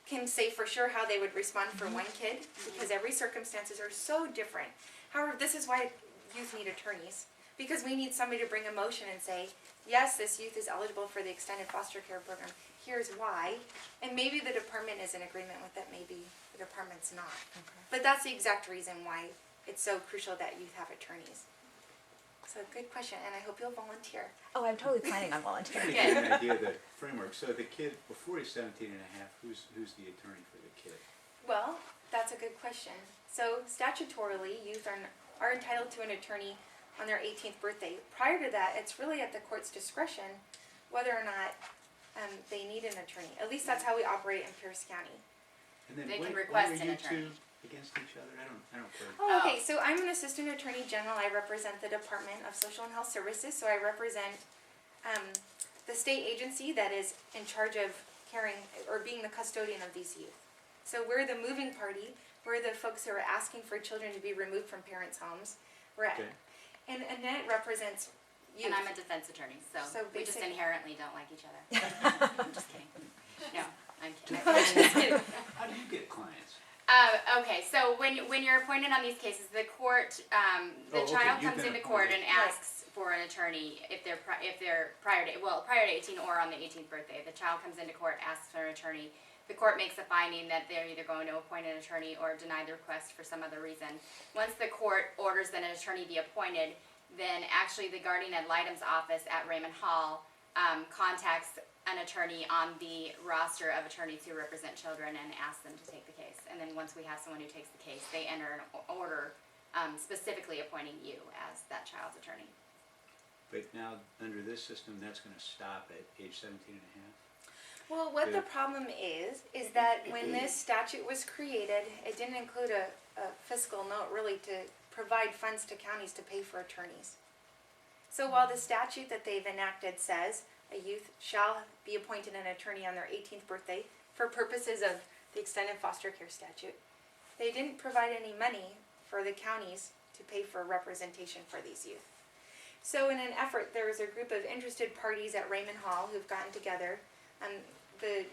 can say for sure how they would respond for one kid, because every circumstances are so different. However, this is why youth need attorneys, because we need somebody to bring a motion and say, yes, this youth is eligible for the extended foster care program, here's why, and maybe the department is in agreement with it, maybe the department's not. But that's the exact reason why it's so crucial that youth have attorneys. So good question, and I hope you'll volunteer. Oh, I'm totally planning on Trying volunteering. to get an idea of the framework, so the kid, before he's 17 and a half, who's the attorney for the kid? Well, that's a good question. So statutorily, youth are entitled to an attorney on their 18th birthday. Prior to that, it's really at the court's discretion whether or not they need an attorney. At least that's how we operate in Pierce County. And then They can why request are an you attorney. two against each other? I don't care. Oh, okay. So I'm an assistant attorney general. I represent the Department of Social and Health Services. So I represent the state agency that is in charge of caring or being the custodian of these youth. So we're the moving party. We're the folks who are asking for children to be removed from parents' homes. Okay. And Annette represents youth. And I'm a defense attorney, so So we just basic- inherently don't like each other. I'm just kidding. No, I'm kidding. How do you get clients? Okay, so when you're appointed on these cases, the court, the Oh, okay, child you've comes been into court and appointed. asks for an attorney if they're prior to 18 or on the 18th birthday. The child comes into court, asks for an attorney. The court makes a finding that they're either going to appoint an attorney or deny the request for some other reason. Once the court orders that an attorney be appointed, then actually the guardian ad litem's office at Raymond Hall contacts an attorney on the roster of attorneys who represent children and asks them to take the case. And then once we have someone who takes the case, they enter an order specifically appointing you as that child's attorney. But now, under this system, that's gonna stop at age 17 and a half? Well, what the Yeah. problem is that when this statute was created, it didn't include a fiscal note really to provide funds to counties to pay for attorneys. So while the statute that they've enacted says a youth shall be appointed an attorney on their 18th birthday for purposes of the extended foster care statute, they didn't provide any money for the counties to pay for representation for these youth. So in an effort, there was a group of interested parties at Raymond Hall who've gotten together. The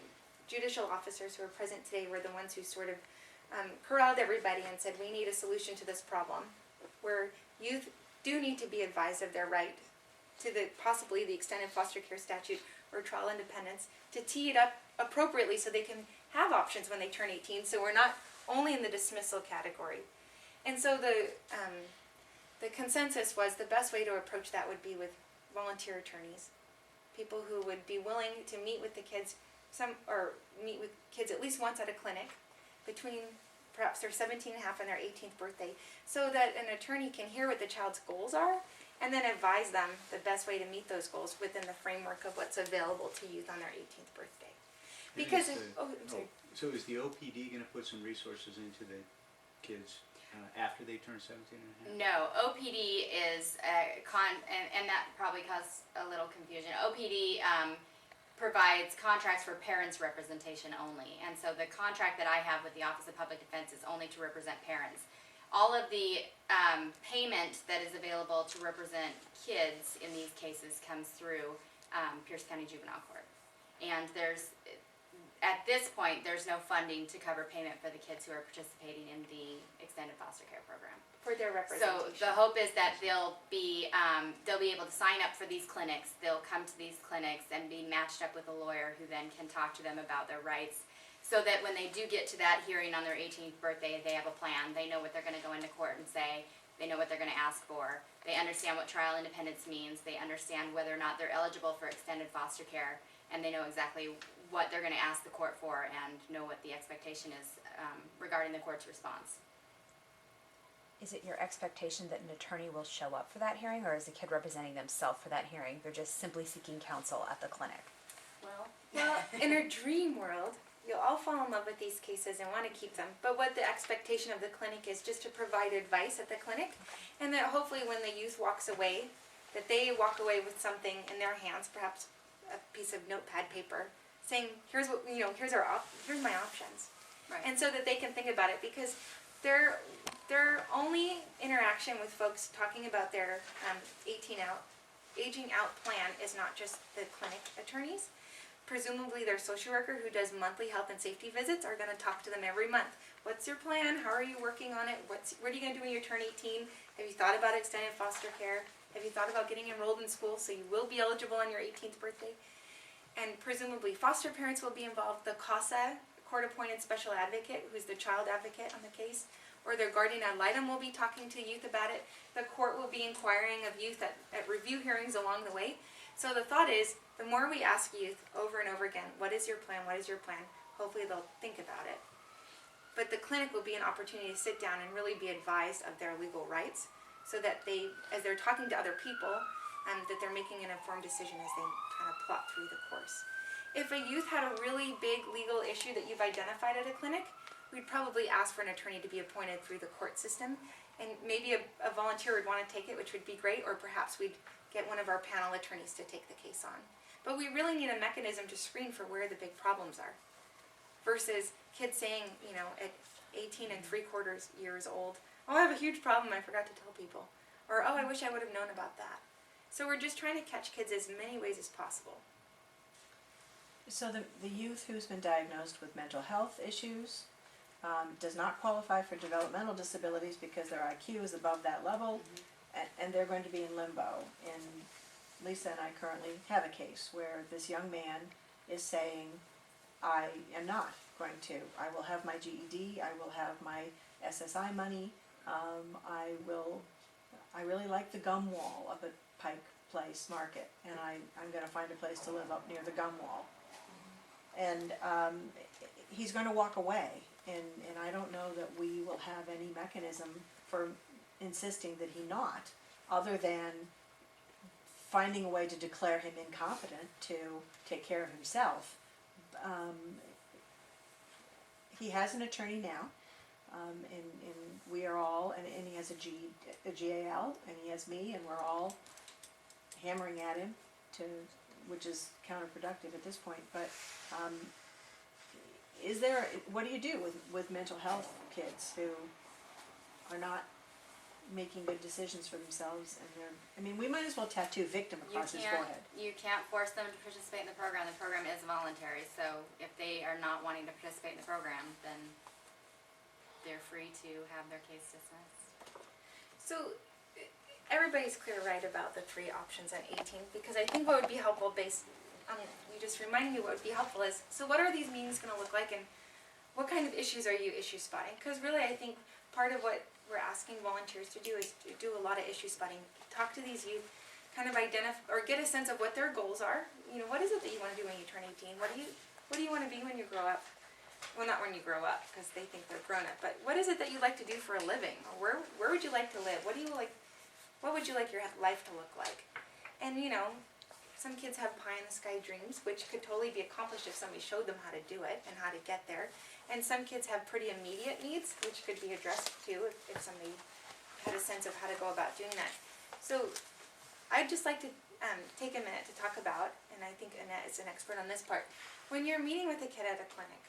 judicial officers who are present today were the ones who sort of corralled everybody and said, we need a solution to this problem, where youth do need to be advised of their right to possibly the extended foster care statute or trial independence, to tee it up appropriately so they can have options when they turn 18, so we're not only in the dismissal category. And so the consensus was the best way to approach that would be with volunteer attorneys, people who would be willing to meet with the kids, meet with kids at least once at a clinic between perhaps they're 17 and a half on their 18th birthday, so that an attorney can hear what the child's goals are and then advise them the best way to meet those goals within the framework of what's available to youth on their 18th birthday. And Because, is I'm sorry. So is the OPD gonna put some resources into the kids after they turn 17 and a half? No, OPD is and that probably caused a little confusion. OPD provides contracts for parents' representation only, and so the contract that I have with the Office of Public Defense is only to represent parents. All of the payment that is available to represent kids in these cases comes through Pierce County Juvenile Court, and at this point, there's no funding to cover payment for the kids who are participating in the extended foster care program. For their So representation. the hope is that they'll be able to sign up for these clinics. They'll come to these clinics and be matched up with a lawyer who then can talk to them about their rights, so that when they do get to that hearing on their 18th birthday, they have a plan. They know what they're going to go into court and say. They know what they're going to ask for. They understand what trial independence means. They understand whether or not they're eligible for extended foster care, and they know exactly what they're going to ask the court for and know what the expectation is regarding the court's response. Is it your expectation that an attorney will show up for that hearing, or is the kid representing themselves for that hearing? They're just simply seeking counsel at the clinic. Well, in a dream world, you'll all fall in love with these cases and want to keep them. But what the expectation of the clinic is just to provide advice at the clinic, and that hopefully when the youth walks away, that they walk away with something in their hands, perhaps a piece of notepad paper, saying, "Here's what here's here's my options," Right. and so that they can think about it, because their only interaction with folks talking about their 18 out aging out plan is not just the clinic attorneys. Presumably their social worker who does monthly health and safety visits are going to talk to them every month. What's your plan? How are you working on it? What are you going to do when you turn 18? Have you thought about extended foster care? Have you thought about getting enrolled in school so you will be eligible on your 18th birthday? And presumably foster parents will be involved. The CASA, court-appointed special advocate, who's the child advocate on the case, or their guardian ad litem will be talking to youth about it. The court will be inquiring of youth at review hearings along the way. So the thought is, the more we ask youth over and over again, what is your plan, what is your plan, hopefully they'll think about it. But the clinic will be an opportunity to sit down and really be advised of their legal rights, so that they, as they're talking to other people, that they're making an informed decision as they kind of plot through the course. If a youth had a really big legal issue that you've identified at a clinic, we'd probably ask for an attorney to be appointed through the court system, and maybe a volunteer would want to take it, which would be great, or perhaps we'd get one of our panel attorneys to take the case on. But we really need a mechanism to screen for where the big problems are, versus kids saying, at 18 and 3/4 years old, "Oh, I have a huge problem, I forgot to tell people," or "Oh, I wish I would have known about that." So we're just trying to catch kids as many ways as possible. So the youth who's been diagnosed with mental health issues does not qualify for developmental disabilities because their IQ is above that level, and they're going to be in limbo. And Lisa and I currently have a case where this young man is saying, "I am not going to. I will have my GED, I will have my SSI money, I really like the gum wall up at Pike Place Market, and I'm gonna find a place to live up near the gum wall." And he's gonna walk away, and I don't know that we will have any mechanism for insisting that he not, other than finding a way to declare him incompetent to take care of himself. He has an attorney now, and we are all, and he has a GAL, and he has me, and we're all hammering at him which is counterproductive at this point, but what do you do with mental health kids who are not making good decisions for themselves, and we might as well tattoo victim across his forehead. You can't force them to participate in the program. The program is voluntary, so if they are not wanting to participate in the program, then they're free to have their case dismissed. So everybody's clear, right, about the 3 options at 18, because I think what would be helpful, based on you just reminding me, what would be helpful is, so what are these meetings going to look like, and what kind of issues are you issue spotting? Because really I think part of what we're asking volunteers to do is to do a lot of issue spotting. Talk to these youth, kind of identify or get a sense of what their goals are. What is it that you want to do when you turn 18? What do you want to be when you grow up? well, not when you grow up, because they think they're grown up, but what is it that you like to do for a living? Or where would you like to live? What would you like your life to look like? And you know, some kids have pie in the sky dreams, which could totally be accomplished if somebody showed them how to do it and how to get there. And some kids have pretty immediate needs, which could be addressed too if somebody had a sense of how to go about doing that. So I'd just like to take a minute to talk about, and I think Annette is an expert on this part, when you're meeting with a kid at a clinic,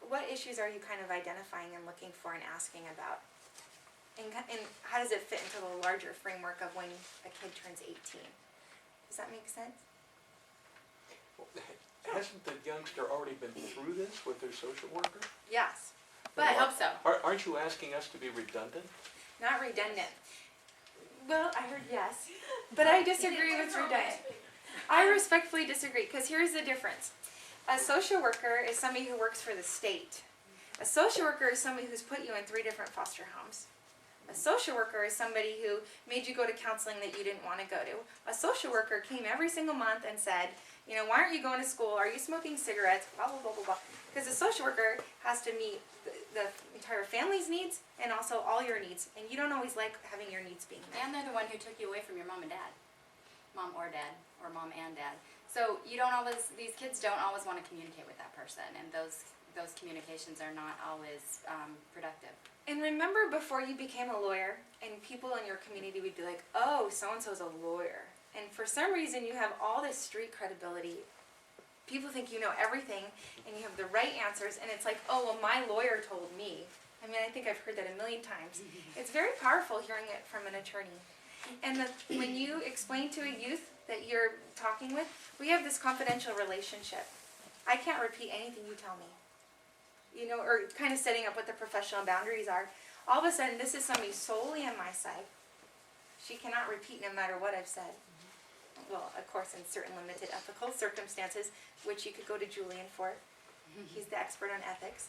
what issues are you kind of identifying and looking for and asking about? And how does it fit into the larger framework of when a kid turns 18? Does that make sense? Hasn't the youngster already been through this with their social worker? Yes. I hope so. Aren't you asking us to be redundant? Not redundant. Well, I heard yes, but I disagree with redundant. I respectfully disagree, because here's the difference. A social worker is somebody who works for the state. A social worker is somebody who's put you in 3 different foster homes. A social worker is somebody who made you go to counseling that you didn't want to go to. A social worker came every single month and said, you know, why aren't you going to school? Are you smoking cigarettes? Blah, blah, blah, blah, blah. Because a social worker has to meet the entire family's needs and also all your needs. And you don't always like having your needs being met. And they're the one who took you away from your mom and dad. Mom or dad, or mom and dad. So you don't always, these kids don't always want to communicate with that person, and those communications are not always productive. And remember before you became a lawyer, and people in your community would be like, oh, so-and-so's a lawyer. And for some reason you have all this street credibility. People think you know everything, and you have the right answers, and it's like, oh, well, my lawyer told me. I mean, I think I've heard that a million times. It's very powerful hearing it from an attorney. And when you explain to a youth that you're talking with, we have this confidential relationship. I can't repeat anything you tell me. You know, or kind of setting up what the professional boundaries are. All of a sudden, this is somebody solely on my side. She cannot repeat no matter what I've said. Well, of course, in certain limited ethical circumstances, which you could go to Julian for. He's the expert on ethics.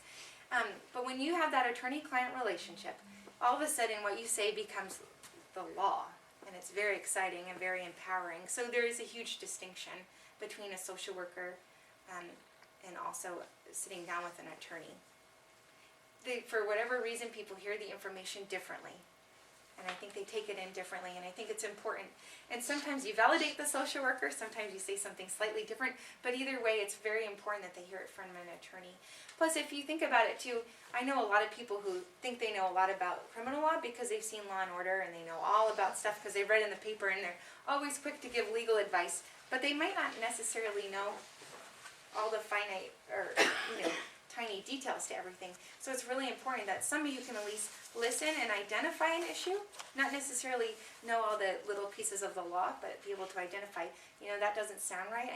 But when you have that attorney-client relationship, all of a sudden what you say becomes the law. And it's very exciting and very empowering. So there is a huge distinction between a social worker and also sitting down with an attorney. For whatever reason, people hear the information differently. And I think they take it in differently, and I think it's important. And sometimes you validate the social worker, sometimes you say something slightly different, but either way, it's very important that they hear it from an attorney. Plus, if you think about it too, I know a lot of people who think they know a lot about criminal law because they've seen Law and Order, and they know all about stuff because they've read in the paper, and they're always quick to give legal advice, but they might not necessarily know all the finite or tiny details to everything. So it's really important that somebody who can at least listen and identify an issue, not necessarily know all the little pieces of the law, but be able to identify, that doesn't sound right,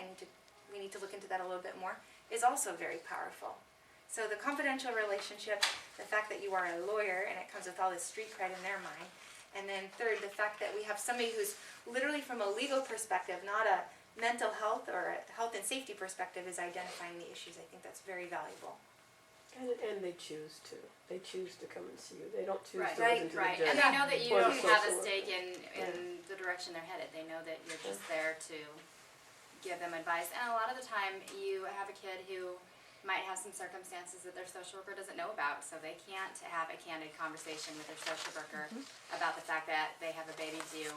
we need to look into that a little bit more, is also very powerful. So the confidential relationship, the fact that you are a lawyer and it comes with all this street cred in their mind, and then third, the fact that we have somebody who's literally from a legal perspective, not a mental health or a health and safety perspective, is identifying the issues. I think that's very valuable. And they choose to. They choose to come and see you. They don't choose Right, to listen to right. the judge. And they know that you or the don't have a social stake worker. in the direction they're headed. They know that you're just there to give them advice. And a lot of the time, you have a kid who might have some circumstances that their social worker doesn't know about, so they can't have a candid conversation with their social worker about the fact that they have a baby due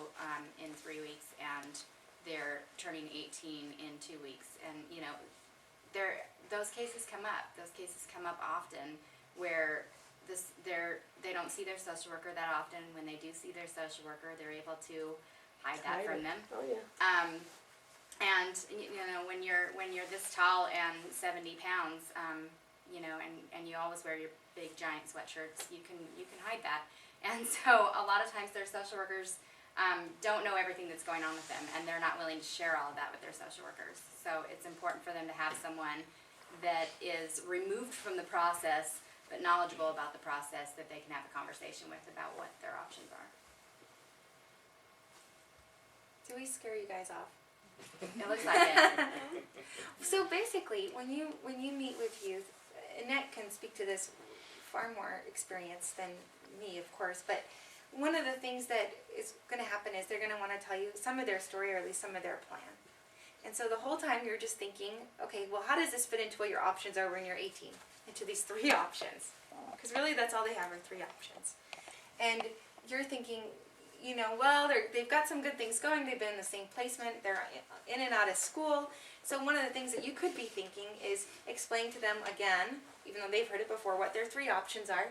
in 3 weeks and they're turning 18 in 2 weeks. And those cases come up. Those cases come up often where they don't see their social worker that often. When they do see their social worker, they're able to hide that from them. Oh, yeah. And when you're this tall and 70 pounds, and you always wear your big giant sweatshirts, you can hide that. And so a lot of times their social workers don't know everything that's going on with them, and they're not willing to share all of that with their social workers. So it's important for them to have someone that is removed from the process but knowledgeable about the process that they can have a conversation with about what their options are. Do we scare you guys off? It looks like it. So basically, when you meet with youth, Annette can speak to this far more experience than me, of course, but one of the things that is going to happen is they're going to want to tell you some of their story, or at least some of their plan. And so the whole time you're just thinking, okay, well, how does this fit into what your options are when you're 18? Into these 3 options. Because really that's all they have are 3 options. And you're thinking, you know, well, they've got some good things going. They've been in the same placement. They're in and out of school. So one of the things that you could be thinking is explain to them again, even though they've heard it before, what their 3 options are,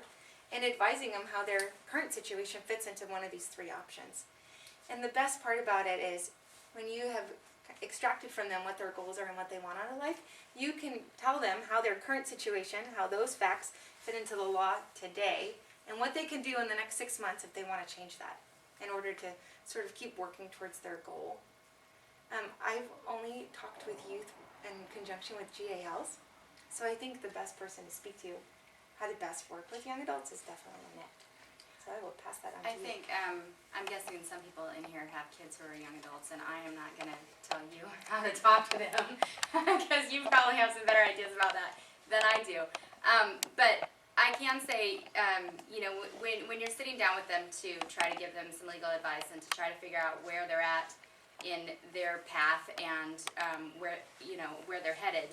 and advising them how their current situation fits into one of these 3 options. And the best part about it is when you have extracted from them what their goals are and what they want out of life, you can tell them how their current situation, how those facts fit into the law today, and what they can do in the next 6 months if they want to change that in order to sort of keep working towards their goal. I've only talked with youth in conjunction with GALs, so I think the best person to speak to how to best work with young adults is definitely Annette. So I will pass that on to I you. think, I'm guessing some people in here have kids who are young adults, and I am not gonna tell you how to talk to them, because you probably have some better ideas about that than I do. But I can say, you know, when you're sitting down with them to try to give them some legal advice and to try to figure out where they're at in their path and where they're headed,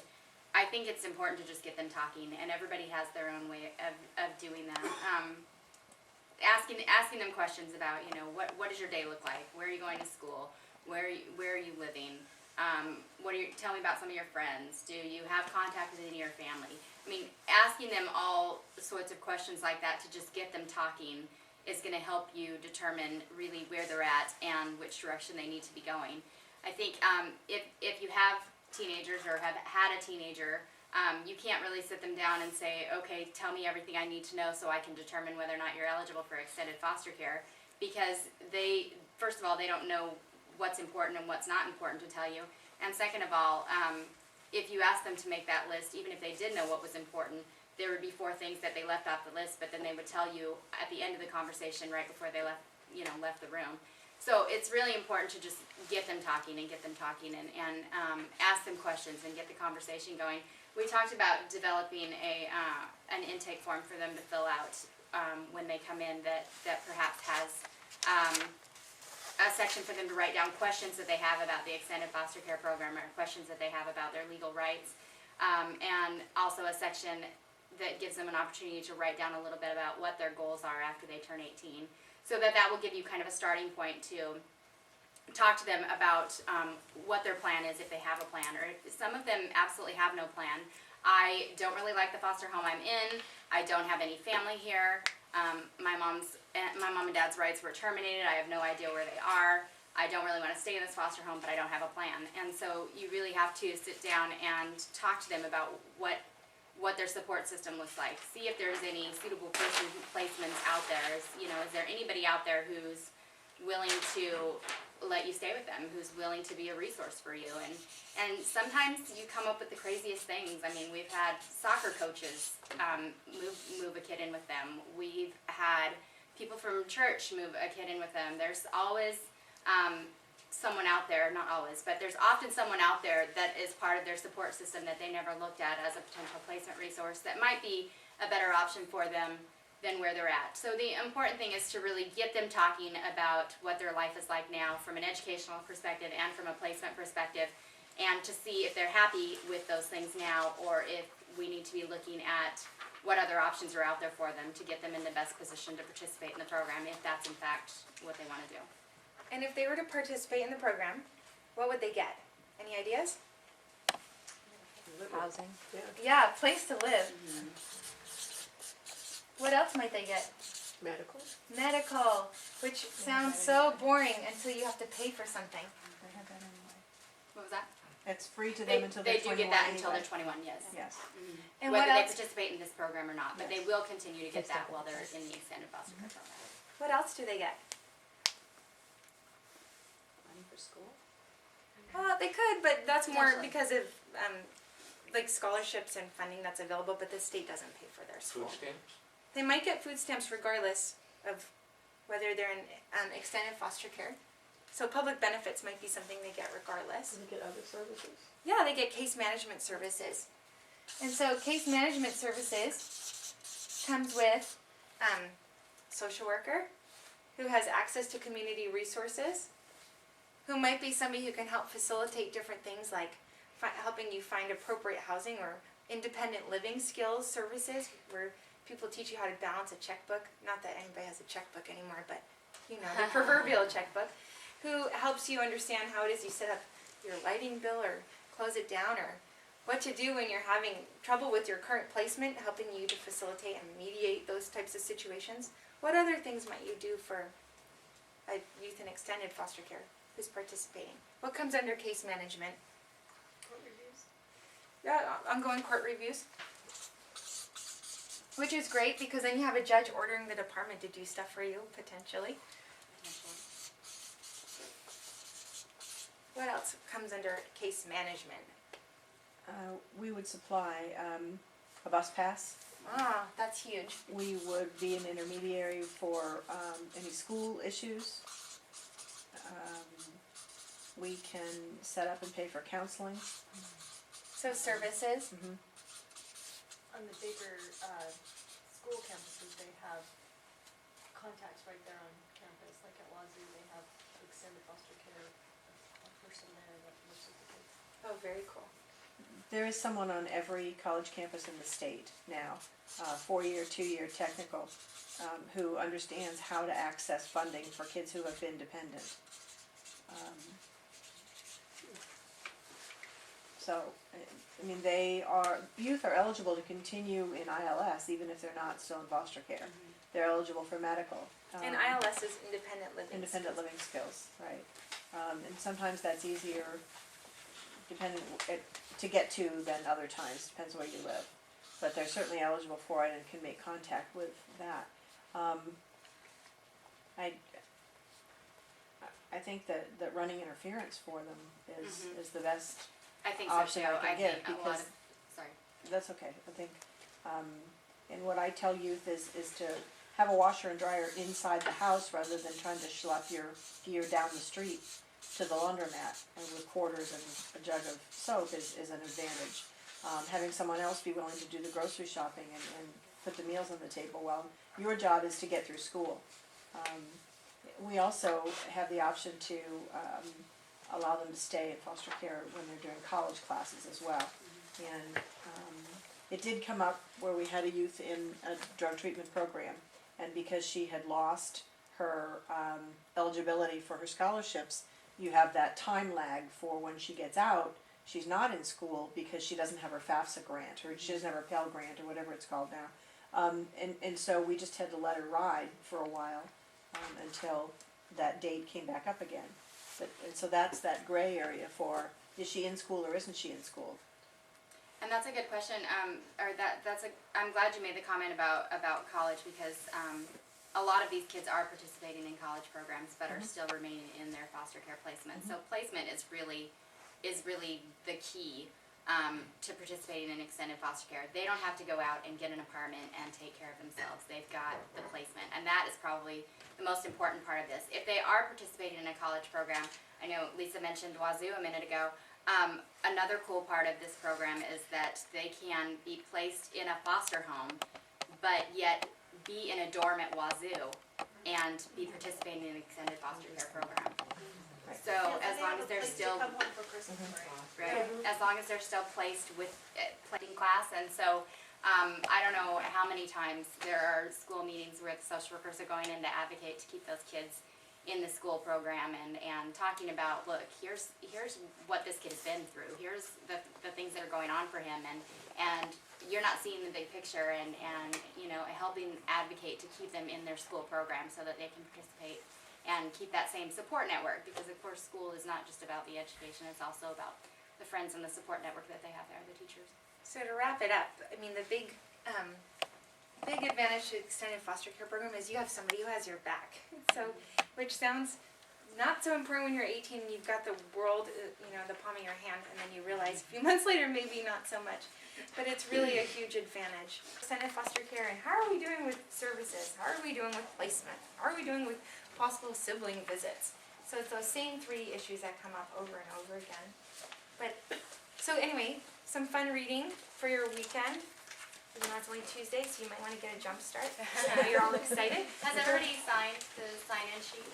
I think it's important to just get them talking, and everybody has their own way of doing that. Asking them questions about, you know, what does your day look like? Where are you going to school? Where are you living? Tell me about some of your friends. Do you have contact with any of your family? I mean, asking them all sorts of questions like that to just get them talking is going to help you determine really where they're at and which direction they need to be going. I think if you have teenagers or have had a teenager, you can't really sit them down and say, okay, tell me everything I need to know so I can determine whether or not you're eligible for extended foster care, because first of all, they don't know what's important and what's not important to tell you, and second of all, if you ask them to make that list, even if they did know what was important, there would be 4 things that they left off the list, but then they would tell you at the end of the conversation right before they left the room. So it's really important to just get them talking and ask them questions and get the conversation going. We talked about developing an intake form for them to fill out when they come in that perhaps has a section for them to write down questions that they have about the extended foster care program or questions that they have about their legal rights, and also a section that gives them an opportunity to write down a little bit about what their goals are after they turn 18, so that will give you kind of a starting point to talk to them about what their plan is if they have a plan, or if some of them absolutely have no plan. I don't really like the foster home I'm in. I don't have any family here. My mom and dad's rights were terminated. I have no idea where they are. I don't really want to stay in this foster home, but I don't have a plan. And so you really have to sit down and talk to them about what their support system looks like. See if there's any suitable person placements out there. Is there anybody out there who's willing to let you stay with them, who's willing to be a resource for you? And sometimes you come up with the craziest things. I mean, we've had soccer coaches move a kid in with them. We've had people from church move a kid in with them. There's always someone out there, not always, but there's often someone out there that is part of their support system that they never looked at as a potential placement resource that might be a better option for them than where they're at. So the important thing is to really get them talking about what their life is like now from an educational perspective and from a placement perspective, and to see if they're happy with those things now, or if we need to be looking at what other options are out there for them to get them in the best position to participate in the program, if that's in fact what they want to do. And if they were to participate in the program, what would they get? Any ideas? Housing. Yeah, a place to live. What else might they get? Medical. Medical, which sounds so boring until you have to pay for something. What was that? It's free to them until They they're 21 do get that anyway. until they're 21, yes. Yes. And Whether what they else? participate in this program or not, but they will continue to get that while they're in the extended foster care program. What else do they get? Money for school? They could, but that's more Potentially. because of like scholarships and funding that's available. But the state doesn't pay for their school. Food stamps? They might get food stamps regardless of whether they're in extended foster care. So public benefits might be something they get regardless. Do they get other services? Yeah, they get case management services. And so case management services comes with social worker who has access to community resources, who might be somebody who can help facilitate different things like helping you find appropriate housing or independent living skills services where people teach you how to balance a checkbook. Not that anybody has a checkbook anymore, but you know, the proverbial checkbook. Who helps you understand how it is you set up your lighting bill or close it down, or what to do when you're having trouble with your current placement, helping you to facilitate and mediate those types of situations. What other things might you do for a youth in extended foster care who's participating? What comes under case management? Court reviews? Yeah, ongoing court reviews. Which is great because then you have a judge ordering the department to do stuff for you, potentially. What else comes under case management? We would supply a bus pass. Ah, that's huge. We would be an intermediary for any school issues. We can set up and pay for counseling. So services. Mm-hmm. On the bigger, school campuses, they have contacts right there on campus, like at Wazoo, they have extended foster care, a person there that looks at the kids. Oh, very cool. There is someone on every college campus in the state now, 4-year, 2-year technical, who understands how to access funding for kids who have been dependent. So, I mean, youth are eligible to continue in ILS even if they're not still in foster care. They're eligible for medical. And ILS is independent living. Independent living skills, right. And sometimes that's easier to get to than other times, depends where you live. But they're certainly eligible for it and can make contact with that. I think that running interference for them is the best I think so option too. I can give, think a lot because of, sorry. that's okay. I think, and what I tell youth is to have a washer and dryer inside the house rather than trying to schlep your gear down the street to the laundromat and with quarters and a jug of soap is an advantage. Having someone else be willing to do the grocery shopping and put the meals on the table while your job is to get through school. We also have the option to allow them to stay in foster care when they're doing college classes as well. And it did come up where we had a youth in a drug treatment program, and because she had lost her eligibility for her scholarships, you have that time lag for when she gets out. She's not in school because she doesn't have her FAFSA grant, or she doesn't have her Pell Grant, or whatever it's called now. And so we just had to let her ride for a while until that date came back up again. And so that's that gray area for, is she in school or isn't she in school? And that's a good question. I'm glad you made the comment about college, because a lot of these kids are participating in college programs but are still remaining in their foster care placement. So placement is really the key to participating in extended foster care. They don't have to go out and get an apartment and take care of themselves. They've got the placement, and that is probably the most important part of this. If they are participating in a college program, I know Lisa mentioned Wazoo a minute ago. Another cool part of this program is that they can be placed in a foster home, but yet be in a dorm at Wazoo and be participating in an extended foster care program. So as long as they're still, Come home for Christmas break. right, as long as they're still placed with in class. And so I don't know how many times there are school meetings where the social workers are going in to advocate to keep those kids in the school program and talking about, look, here's what this kid has been through. Here's the things that are going on for him, and you're not seeing the big picture, and you know, helping advocate to keep them in their school program so that they can participate and keep that same support network, because of course school is not just about the education, it's also about the friends and the support network that they have there, the teachers. So to wrap it up, I mean, the big advantage to extended foster care program is you have somebody who has your back. So, which sounds not so important when you're 18 and you've got the world, the palm of your hand, and then you realize a few months later maybe not so much. But it's really a huge advantage. Extended foster care, and how are we doing with services? How are we doing with placement? How are we doing with possible sibling visits? So it's those same 3 issues that come up over and over again. But, so anyway, some fun reading for your weekend. Even though it's only Tuesday, so you might want to get a jump start. I know you're all excited. Has everybody signed the sign-in sheet?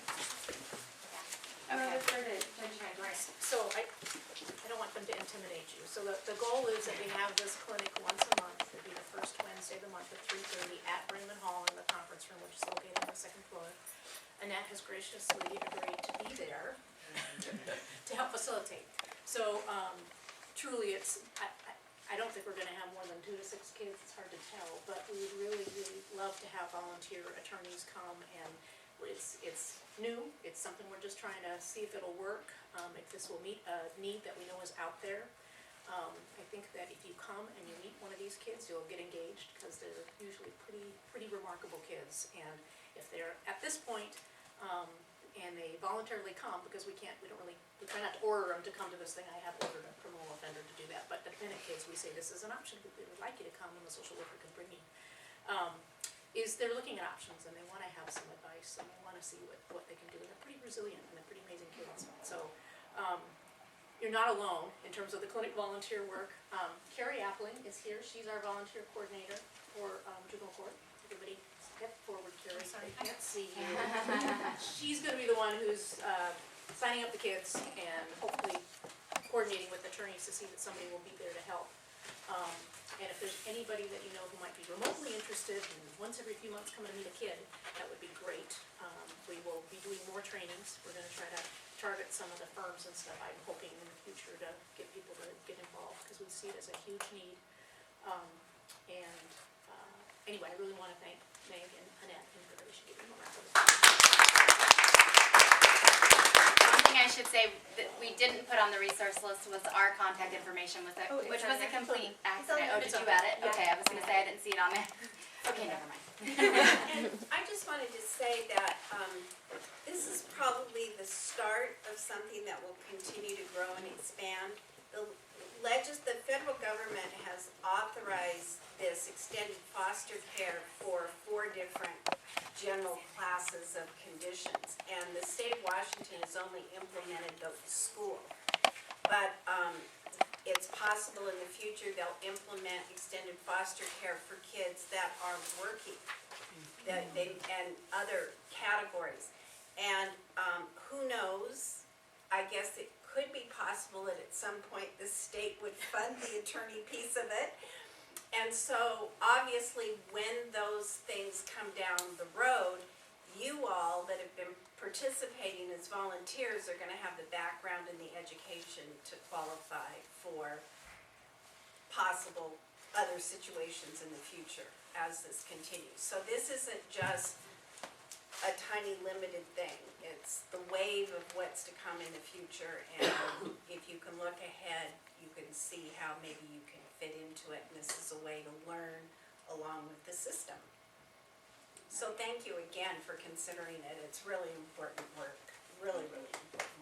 Yeah. Okay. So I don't want them to intimidate you. So the goal is that we have this clinic once a month. It'll be the first Wednesday of the month at 3:30 at Brandon Hall in the conference room, which is located on the second floor. Annette has graciously agreed to be there to help facilitate. So truly, I don't think we're gonna have more than 2 to 6 kids, it's hard to tell, but we would really, really love to have volunteer attorneys come, and it's new, it's something we're just trying to see if it'll work, if this will meet a need that we know is out there. I think that if you come and you meet one of these kids, you'll get engaged, because they're usually pretty remarkable kids, and if they're at this point, and they voluntarily come, because we try not to order them to come to this thing. I have ordered a criminal offender to do that, but the dependent kids, we say this is an option, we would like you to come, and the social worker can bring you. Is they're looking at options, and they wanna have some advice, and they wanna see what they can do, and they're pretty resilient, and they're pretty amazing kids, so, you're not alone in terms of the clinic volunteer work. Carrie Appling is here, she's our volunteer coordinator for, juvenile court. Everybody step forward, Carrie, I can't see you. She's gonna be the one who's, signing up the kids and hopefully coordinating with attorneys to see that somebody will be there to help. And if there's anybody that you know who might be remotely interested and once every few months come and meet a kid, that would be great. We will be doing more trainings. We're gonna try to target some of the firms and stuff. I'm hoping in the future to get people to get involved, because we see it as a huge need. Anyway, I really wanna thank Meg and Annette and everybody should give them a round of applause. One thing I should say that we didn't put on the resource list was our contact information, which was a complete accident. Oh, did you add it? Okay, I was gonna say I didn't see it on there. Okay, never mind. And I just wanted to say that this is probably the start of something that will continue to grow and expand. The federal government has authorized this extended foster care for 4 different general classes of conditions, and the state of Washington has only implemented the school. But it's possible in the future they'll implement extended foster care for kids that are working, and other categories. And who knows, I guess it could be possible that at some point the state would fund the attorney piece of it. And so obviously when those things come down the road, you all that have been participating as volunteers are gonna have the background and the education to qualify for possible other situations in the future as this continues. So this isn't just a tiny limited thing. It's the wave of what's to come in the future, and if you can look ahead, you can see how maybe you can fit into it, and this is a way to learn along with the system. So thank you again for considering it. It's really important work, really, really important.